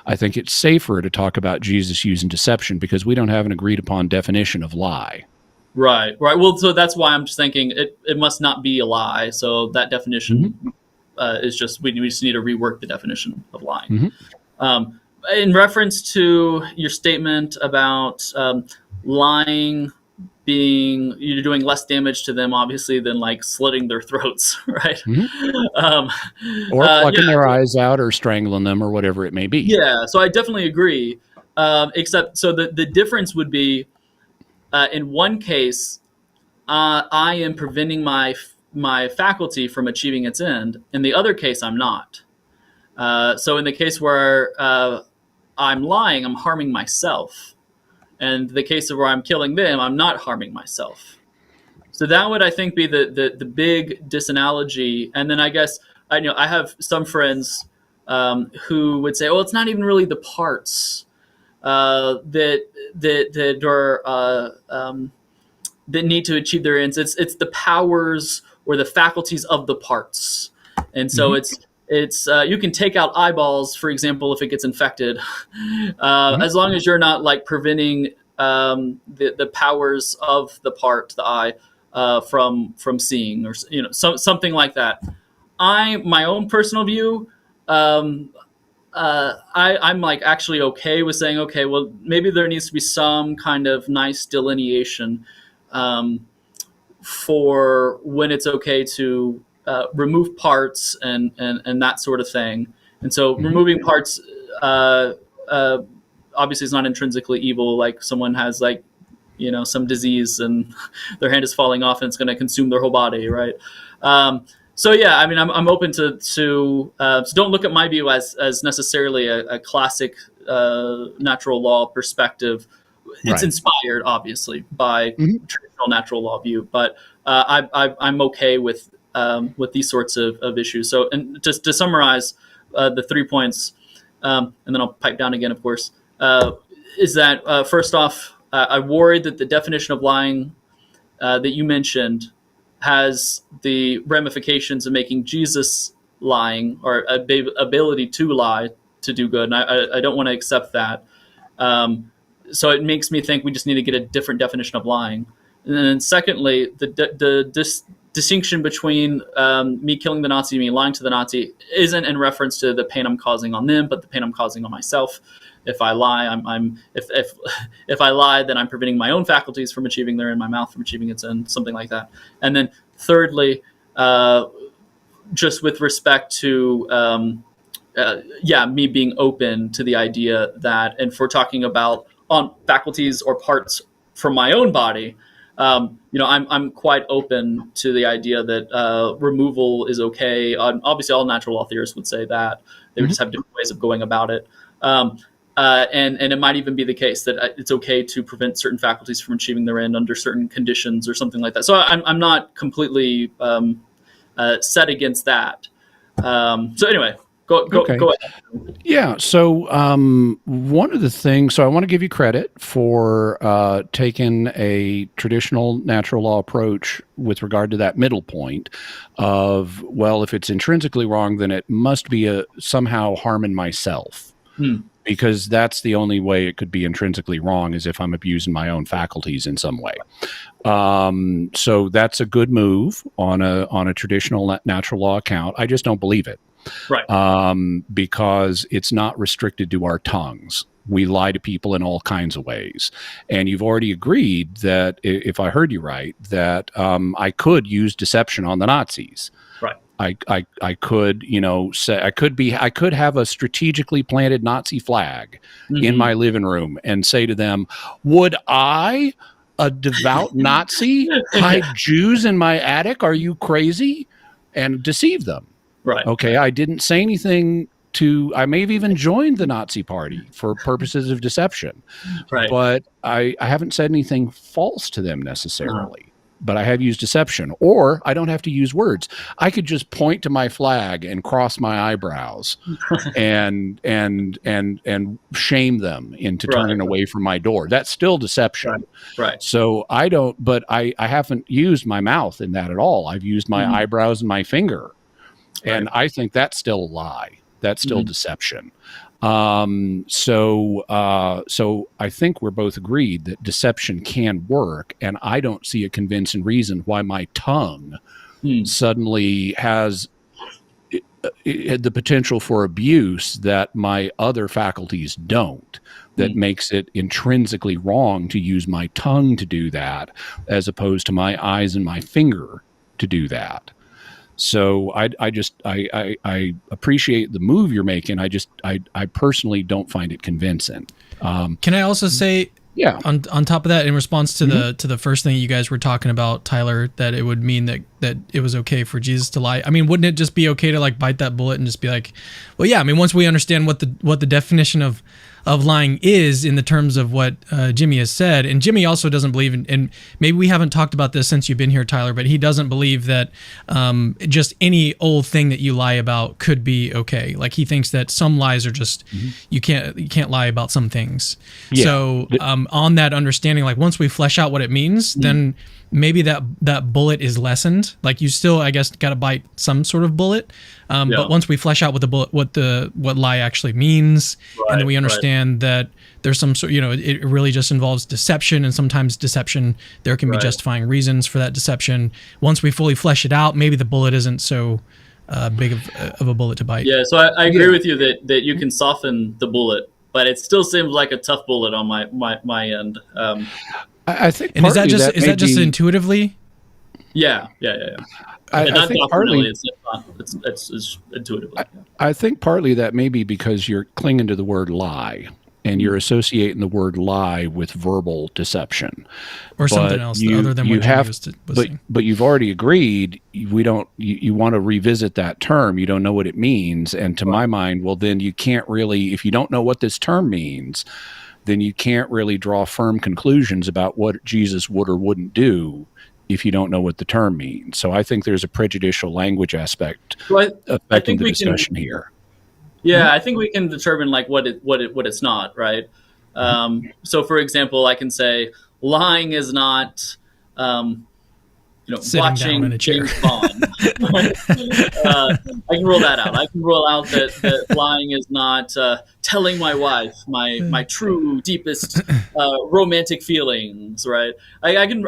I think it's safer to talk about Jesus using deception because we don't have an agreed upon definition of lie. Right. Well, so that's why I'm just thinking it must not be a lie. So that definition is just we just need to rework the definition of lying. In reference to your statement about lying being you're doing less damage to them, obviously, than like slitting their throats, right? Or plucking their eyes out, or strangling them, or whatever it may be. Yeah. So I definitely agree. Except, so the difference would be. In one case, I am preventing my faculty from achieving its end. In the other case, I'm not. So in the case where I'm lying, I'm harming myself. And the case of where I'm killing them, I'm not harming myself. So that would, I think, be the big disanalogy. And then I guess I have some friends who would say, "Oh, it's not even really the parts." That need to achieve their ends. It's the powers or the faculties of the parts, and so it's you can take out eyeballs, for example, if it gets infected, as long as you're not like preventing the powers of the part, the eye, from seeing, or something like that. My own personal view. I'm like actually okay with saying, okay, well, maybe there needs to be some kind of nice delineation for when it's okay to remove parts and that sort of thing. And so removing parts obviously is not intrinsically evil. Like someone has like, some disease and their hand is falling off and it's going to consume their whole body, right? So yeah, I mean, I'm open to so don't look at my view as necessarily a classic natural law perspective. It's inspired, obviously, by traditional natural law view, but I'm okay with these sorts of issues. So, and just to summarize the 3 points, and then I'll pipe down again, of course, is that first off, I worried that the definition of lying that you mentioned has the ramifications of making Jesus lying, or ability to lie to do good. And I don't want to accept that. So it makes me think we just need to get a different definition of lying. And then secondly, the distinction between me killing the Nazi, me lying to the Nazi, isn't in reference to the pain I'm causing on them, but the pain I'm causing on myself. If I lie, if I lie, then I'm preventing my own faculties from achieving their end, my mouth from achieving its end, something like that. And then thirdly, just with respect to me being open to the idea that, and if we're talking about on faculties or parts from my own body, I'm quite open to the idea that removal is okay. Obviously, all natural law theorists would say that. They would just have different ways of going about it. And it might even be the case that it's okay to prevent certain faculties from achieving their end under certain conditions or something like that. So I'm not completely set against that. So anyway, go ahead. Yeah. So one of the things, so I want to give you credit for taking a traditional natural law approach with regard to that middle point of, well, if it's intrinsically wrong, then it must be somehow harming myself. Because that's the only way it could be intrinsically wrong, is if I'm abusing my own faculties in some way. So that's a good move on a traditional natural law account. I just don't believe it. Right. Because it's not restricted to our tongues. We lie to people in all kinds of ways. And you've already agreed that, if I heard you right, that I could use deception on the Nazis. Right. I could, say I could have a strategically planted Nazi flag in my living room and say to them, would I, a devout Nazi, hide Jews in my attic? Are you crazy? And deceive them. Right. Okay. I didn't say anything I may have even joined the Nazi party for purposes of deception, right. But I haven't said anything false to them necessarily. But I have used deception, or I don't have to use words. I could just point to my flag and cross my eyebrows and shame them into turning away from my door. That's still deception. Right. So but I haven't used my mouth in that at all. I've used my eyebrows and my finger. And I think that's still a lie. That's still deception. So I think we're both agreed that deception can work, and I don't see a convincing reason why my tongue suddenly has the potential for abuse that my other faculties don't, that makes it intrinsically wrong to use my tongue to do that, as opposed to my eyes and my finger to do that. So I appreciate the move you're making. I personally don't find it convincing. Can I also say, on top of that, in response to the first thing you guys were talking about, Tyler, that it would mean that it was okay for Jesus to lie. I mean, wouldn't it just be okay to bite that bullet and just be like, well, yeah. I mean, once we understand what the definition of lying is in the terms of what Jimmy has said, and Jimmy also doesn't believe in, and maybe we haven't talked about this since you've been here, Tyler, but he doesn't believe that just any old thing that you lie about could be okay. Like, he thinks that some lies are just you can't lie about some things. Yeah. So on that understanding, once we flesh out what it means, then maybe that bullet is lessened. Like, you still, I guess, got to bite some sort of bullet. But once we flesh out what lie actually means, and then we understand that there's some sort, it really just involves deception, and sometimes deception, there can be justifying reasons for that deception. Once we fully flesh it out, maybe the bullet isn't so big of a bullet to bite. Yeah, so I agree with you that you can soften the bullet, but it still seems like a tough bullet on my end. I think, and is that just intuitively? Yeah. I think partly it's intuitively. I think partly that may be because you're clinging to the word lie, and you're associating the word lie with verbal deception, or something else other than what Jimmy was saying. But you've already agreed you want to revisit that term. You don't know what it means, and to my mind, well, then you can't really, if you don't know what this term means, then you can't really draw firm conclusions about what Jesus would or wouldn't do if you don't know what the term means. So I think there's a prejudicial language aspect affecting the discussion here. Yeah, I think we can determine what it's not, right? So, for example, I can say lying is not, watching James Bond. I can rule that out. I can rule out that lying is not telling my wife my true deepest romantic feelings, right? I can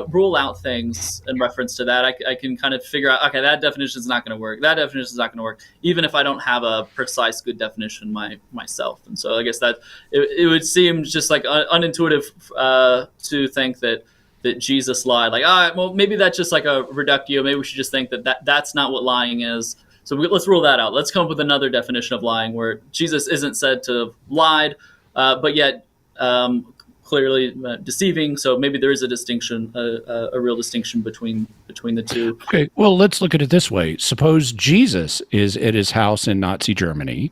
rule out things in reference to that. I can kind of figure out, okay, that definition is not going to work. That definition is not going to work, even if I don't have a precise good definition myself. And so I guess that it would seem just like unintuitive to think that Jesus lied. Like, all right, well, maybe that's just like a reductio. Maybe we should just think that's not what lying is. So let's rule that out. Let's come up with another definition of lying where Jesus isn't said to have lied, but yet clearly deceiving. So maybe there is a distinction, a real distinction between the two. Okay, well, let's look at it this way. Suppose Jesus is at his house in Nazi Germany,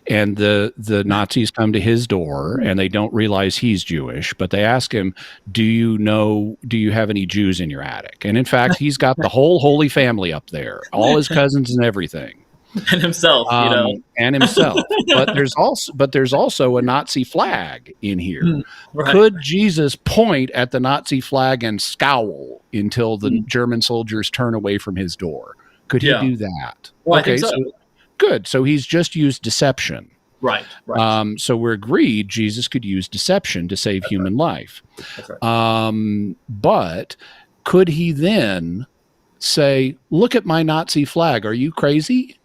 and the Nazis come to his door, and they don't realize he's Jewish, but they ask him, do you have any Jews in your attic? And in fact, he's got the whole Holy Family up there, all his cousins and everything. And himself, and himself. But there's also a Nazi flag in here. Right. Could Jesus point at the Nazi flag and scowl until the German soldiers turn away from his door? Could he do that? Well, okay, I think so. Good. So he's just used deception. Right. So we're agreed Jesus could use deception to save human life. That's right. But could he then say, "Look at my Nazi flag. Are you crazy?"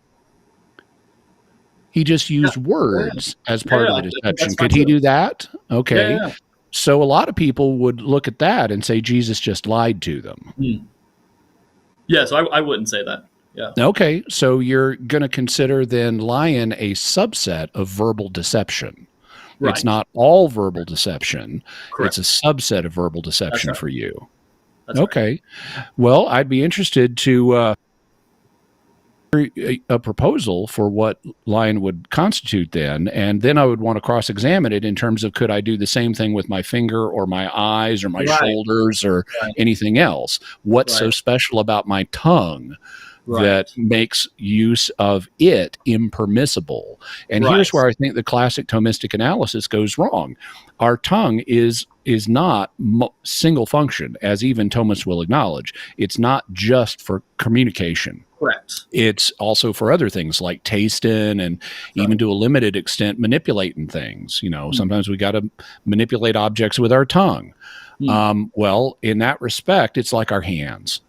He just used words as part of the deception. Could he do that? Okay. Yeah. So a lot of people would look at that and say Jesus just lied to them. Yeah, so I wouldn't say that. Yeah. Okay. So you're going to consider then lying a subset of verbal deception. Right. It's not all verbal deception. Correct. It's a subset of verbal deception That's right. for you. That's okay. Well, I'd be interested to a proposal for what lying would constitute then, and then I would want to cross-examine it in terms of, could I do the same thing with my finger or my eyes or my shoulders or anything else? What's so special about my tongue that makes use of it impermissible? And here's where I think the classic Thomistic analysis goes wrong. Our tongue is not single function, as even Thomas will acknowledge. It's not just for communication. Correct. It's also for other things like tasting and even to a limited extent manipulating things. Sometimes we got to manipulate objects with our tongue. Well, in that respect, it's like our hands.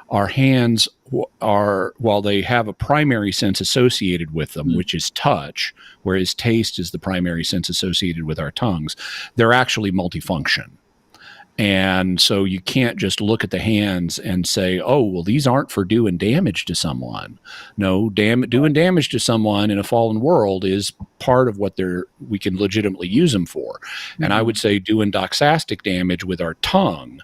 Our hands are, while they have a primary sense associated with them, which is touch, whereas taste is the primary sense associated with our tongues, they're actually multifunction. And so you can't just look at the hands and say, oh, well, these aren't for doing damage to someone. No, doing damage to someone in a fallen world is part of what we can legitimately use them for. And I would say doing doxastic damage with our tongue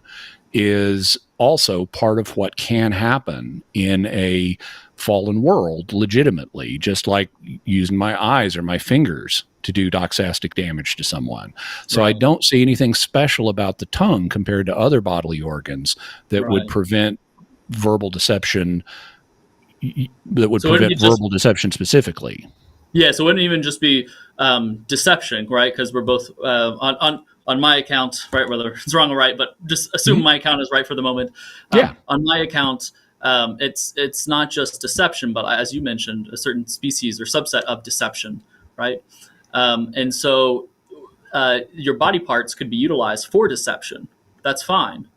is also part of what can happen in a fallen world legitimately, just like using my eyes or my fingers to do doxastic damage to someone. So I don't see anything special about the tongue compared to other bodily organs that would prevent verbal deception, deception specifically. Yeah, so it wouldn't even just be deception, right? Because we're both on my account, right? Whether it's wrong or right, but just assume my account is right for the moment. On my account, it's not just deception, but as you mentioned, a certain species or subset of deception, right? And so your body parts could be utilized for deception. That's fine.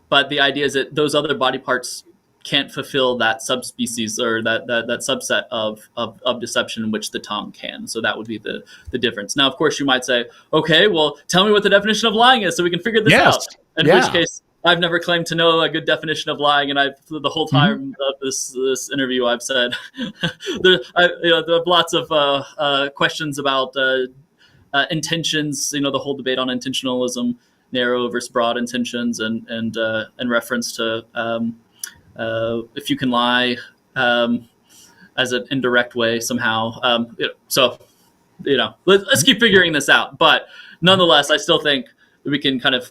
But the idea is that those other body parts can't fulfill that subspecies or that subset of deception in which the tongue can. So that would be the difference. Now, of course, you might say, okay, well, tell me what the definition of lying is so we can figure this out. In which case, I've never claimed to know a good definition of lying, and the whole time of this interview, I've said there are lots of questions about intentions. The whole debate on intentionalism, narrow versus broad intentions, and in reference to if you can lie as an indirect way somehow. Let's keep figuring this out. But nonetheless, I still think we can kind of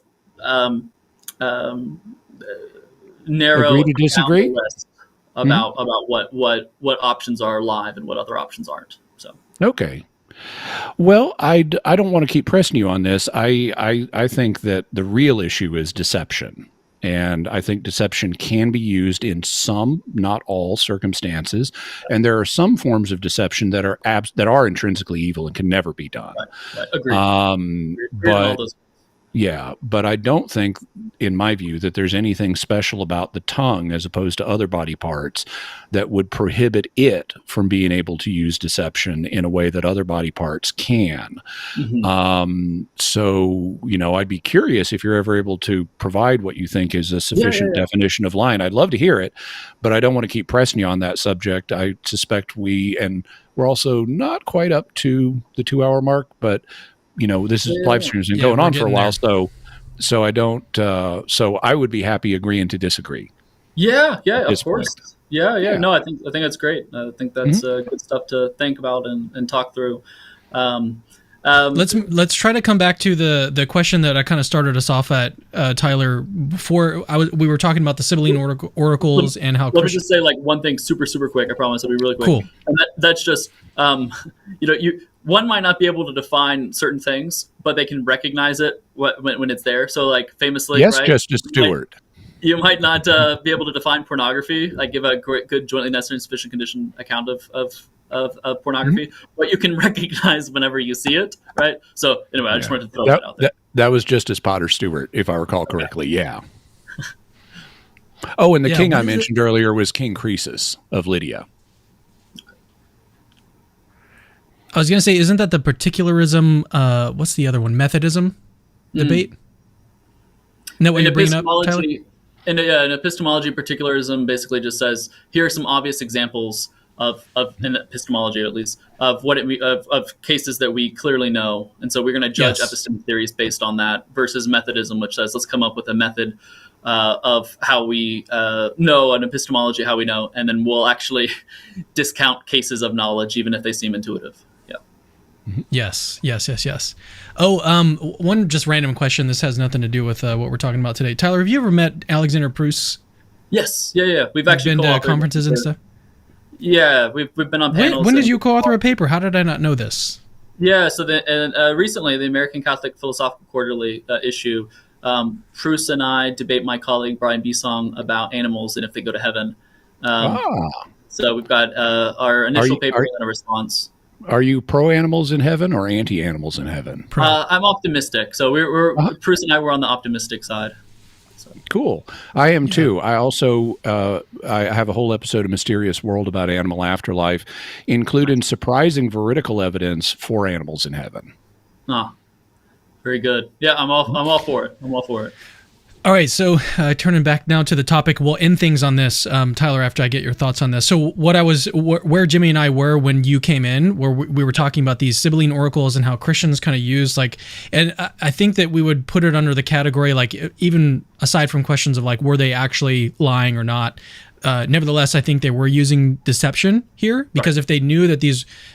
narrow Agree to disagree? down the list about what options are live and what other options aren't. So okay. Well, I don't want to keep pressing you on this. I think that the real issue is deception. And I think deception can be used in some, not all, circumstances. And there are some forms of deception that are intrinsically evil and can never be done. Right. Agreed. Agreed on all But those. yeah, but I don't think, in my view, that there's anything special about the tongue as opposed to other body parts that would prohibit it from being able to use deception in a way that other body parts can. So, I'd be curious if you're ever able to provide what you think is a sufficient definition of lying. I'd love to hear it, but I don't want to keep pressing you on that subject. I suspect we're also not quite up to the 2-hour mark, but this is live streams been going on for a while, so I don't. So I would be happy agreeing to disagree. Yeah, of course. Point. Yeah. No, I think that's great. I think that's good stuff to think about and talk through. Let's try to come back to the question that I kind of started us off at, Tyler. Before we were talking about the Sibylline Oracles and how. Let me just say one thing, super quick. I promise it'll be really quick. Cool. And that's just one might not be able to define certain things, but they can recognize it when it's there. So famously, yes, right? Justice Stewart. You might not be able to define pornography, give a good jointly necessary and sufficient condition account of pornography, but you can recognize whenever you see it, right? So anyway, I just wanted to throw that out there. That was Justice Potter Stewart, if I recall correctly. Yeah. Oh, and the king I mentioned earlier was King Croesus of Lydia. I was going to say, isn't that the particularism? What's the other one? Methodism debate? Isn't that what you're bringing up, Tyler? In epistemology, particularism basically just says, here are some obvious examples of in epistemology, at least, of what of cases that we clearly know, and so we're going to judge epistemic theories based on that. Versus Methodism, which says, let's come up with a method of how we know, an epistemology how we know, and then we'll actually discount cases of knowledge even if they seem intuitive. Yes. Oh, one just random question. This has nothing to do with what we're talking about today. Tyler, have you ever met Alexander Proust? Yes. Yeah. We've actually been to conferences and stuff. Yeah, we've been on panels. When did you co-author a paper? How did I not know this? Yeah, so recently, the American Catholic Philosophical Quarterly issue, Proust and I debate my colleague Brian Bisong about animals and if they go to heaven. So we've got our initial paper and a response. Are you pro animals in heaven or anti animals in heaven? I'm optimistic. So we're Proust and I were on the optimistic side. So. Cool. I am too. I also I have a whole episode of Mysterious World about animal afterlife, including surprising veridical evidence for animals in heaven. Very good. Yeah, I'm all for it. All right, so turning back now to the topic, we'll end things on this, Tyler, after I get your thoughts on this. So where Jimmy and I were when you came in, where we were talking about these Sibylline Oracles and how Christians kind of use, and I think that we would put it under the category, even aside from questions of were they actually lying or not, nevertheless, I think they were using deception here, because if they knew that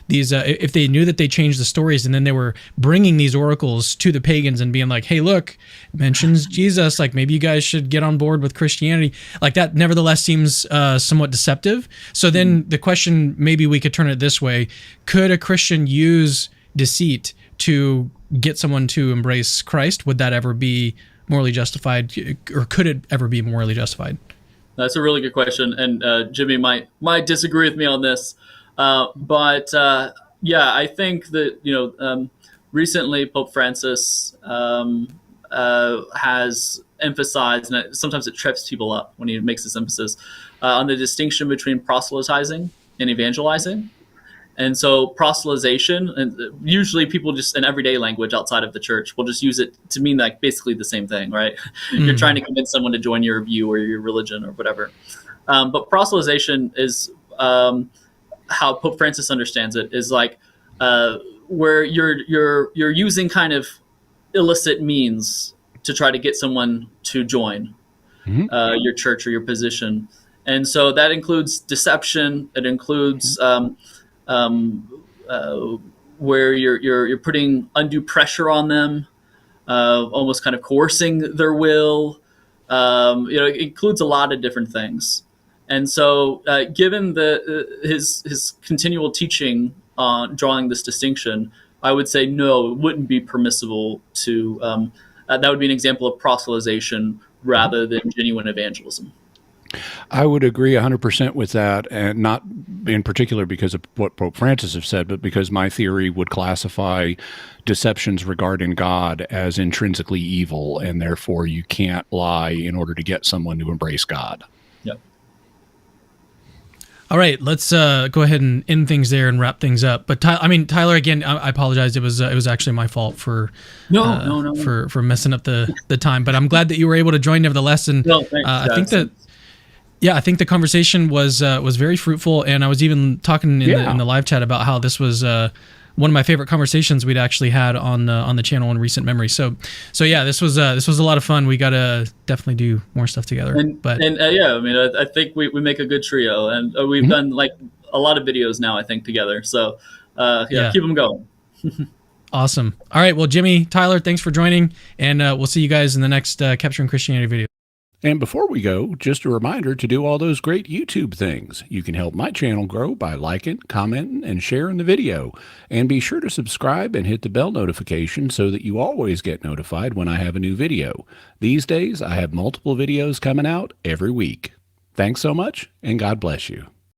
if they knew that they changed the stories and then they were bringing these oracles to the pagans and being like, hey, look, mentions Jesus, maybe you guys should get on board with Christianity, that nevertheless seems somewhat deceptive. So then the question, maybe we could turn it this way: could a Christian use deceit to get someone to embrace Christ? Would that ever be morally justified, or could it ever be morally justified? That's a really good question, and Jimmy might disagree with me on this, but I think that recently Pope Francis has emphasized, and sometimes it trips people up when he makes this emphasis on the distinction between proselytizing and evangelizing. And so proselytization, and usually people just in everyday language outside of the church will just use it to mean basically the same thing, right? Mm-hmm. You're trying to convince someone to join your view or your religion or whatever. But proselytization is how Pope Francis understands it, is where you're using kind of illicit means to try to get someone to join your church or your position. And so that includes deception. It includes where you're putting undue pressure on them, almost kind of coercing their will. It includes a lot of different things. And so, given his continual teaching on drawing this distinction, I would say no, it wouldn't be permissible to that would be an example of proselytization rather than genuine evangelism. I would agree 100% with that, and not in particular because of what Pope Francis has said, but because my theory would classify deceptions regarding God as intrinsically evil, and therefore you can't lie in order to get someone to embrace God. Yep. All right, let's go ahead and end things there and wrap things up. But Tyler, again, I apologize. It was actually my fault for for messing up the time. But I'm glad that you were able to join nevertheless. And No, thanks, I think that. Yeah, I think the conversation was very fruitful, and I was even talking in the live chat about how this was one of my favorite conversations we'd actually had on the channel in recent memory. So yeah, this was a lot of fun. We got to definitely do more stuff together. I think we make a good trio, and we've done like a lot of videos now, I think, together. So keep them going. Awesome. All right, well, Jimmy, Tyler, thanks for joining, and we'll see you guys in the next Capturing Christianity video. And before we go, just a reminder to do all those great YouTube things. You can help my channel grow by liking, commenting, and sharing the video. And be sure to subscribe and hit the bell notification so that you always get notified when I have a new video. These days, I have multiple videos coming out every week. Thanks so much, and God bless you.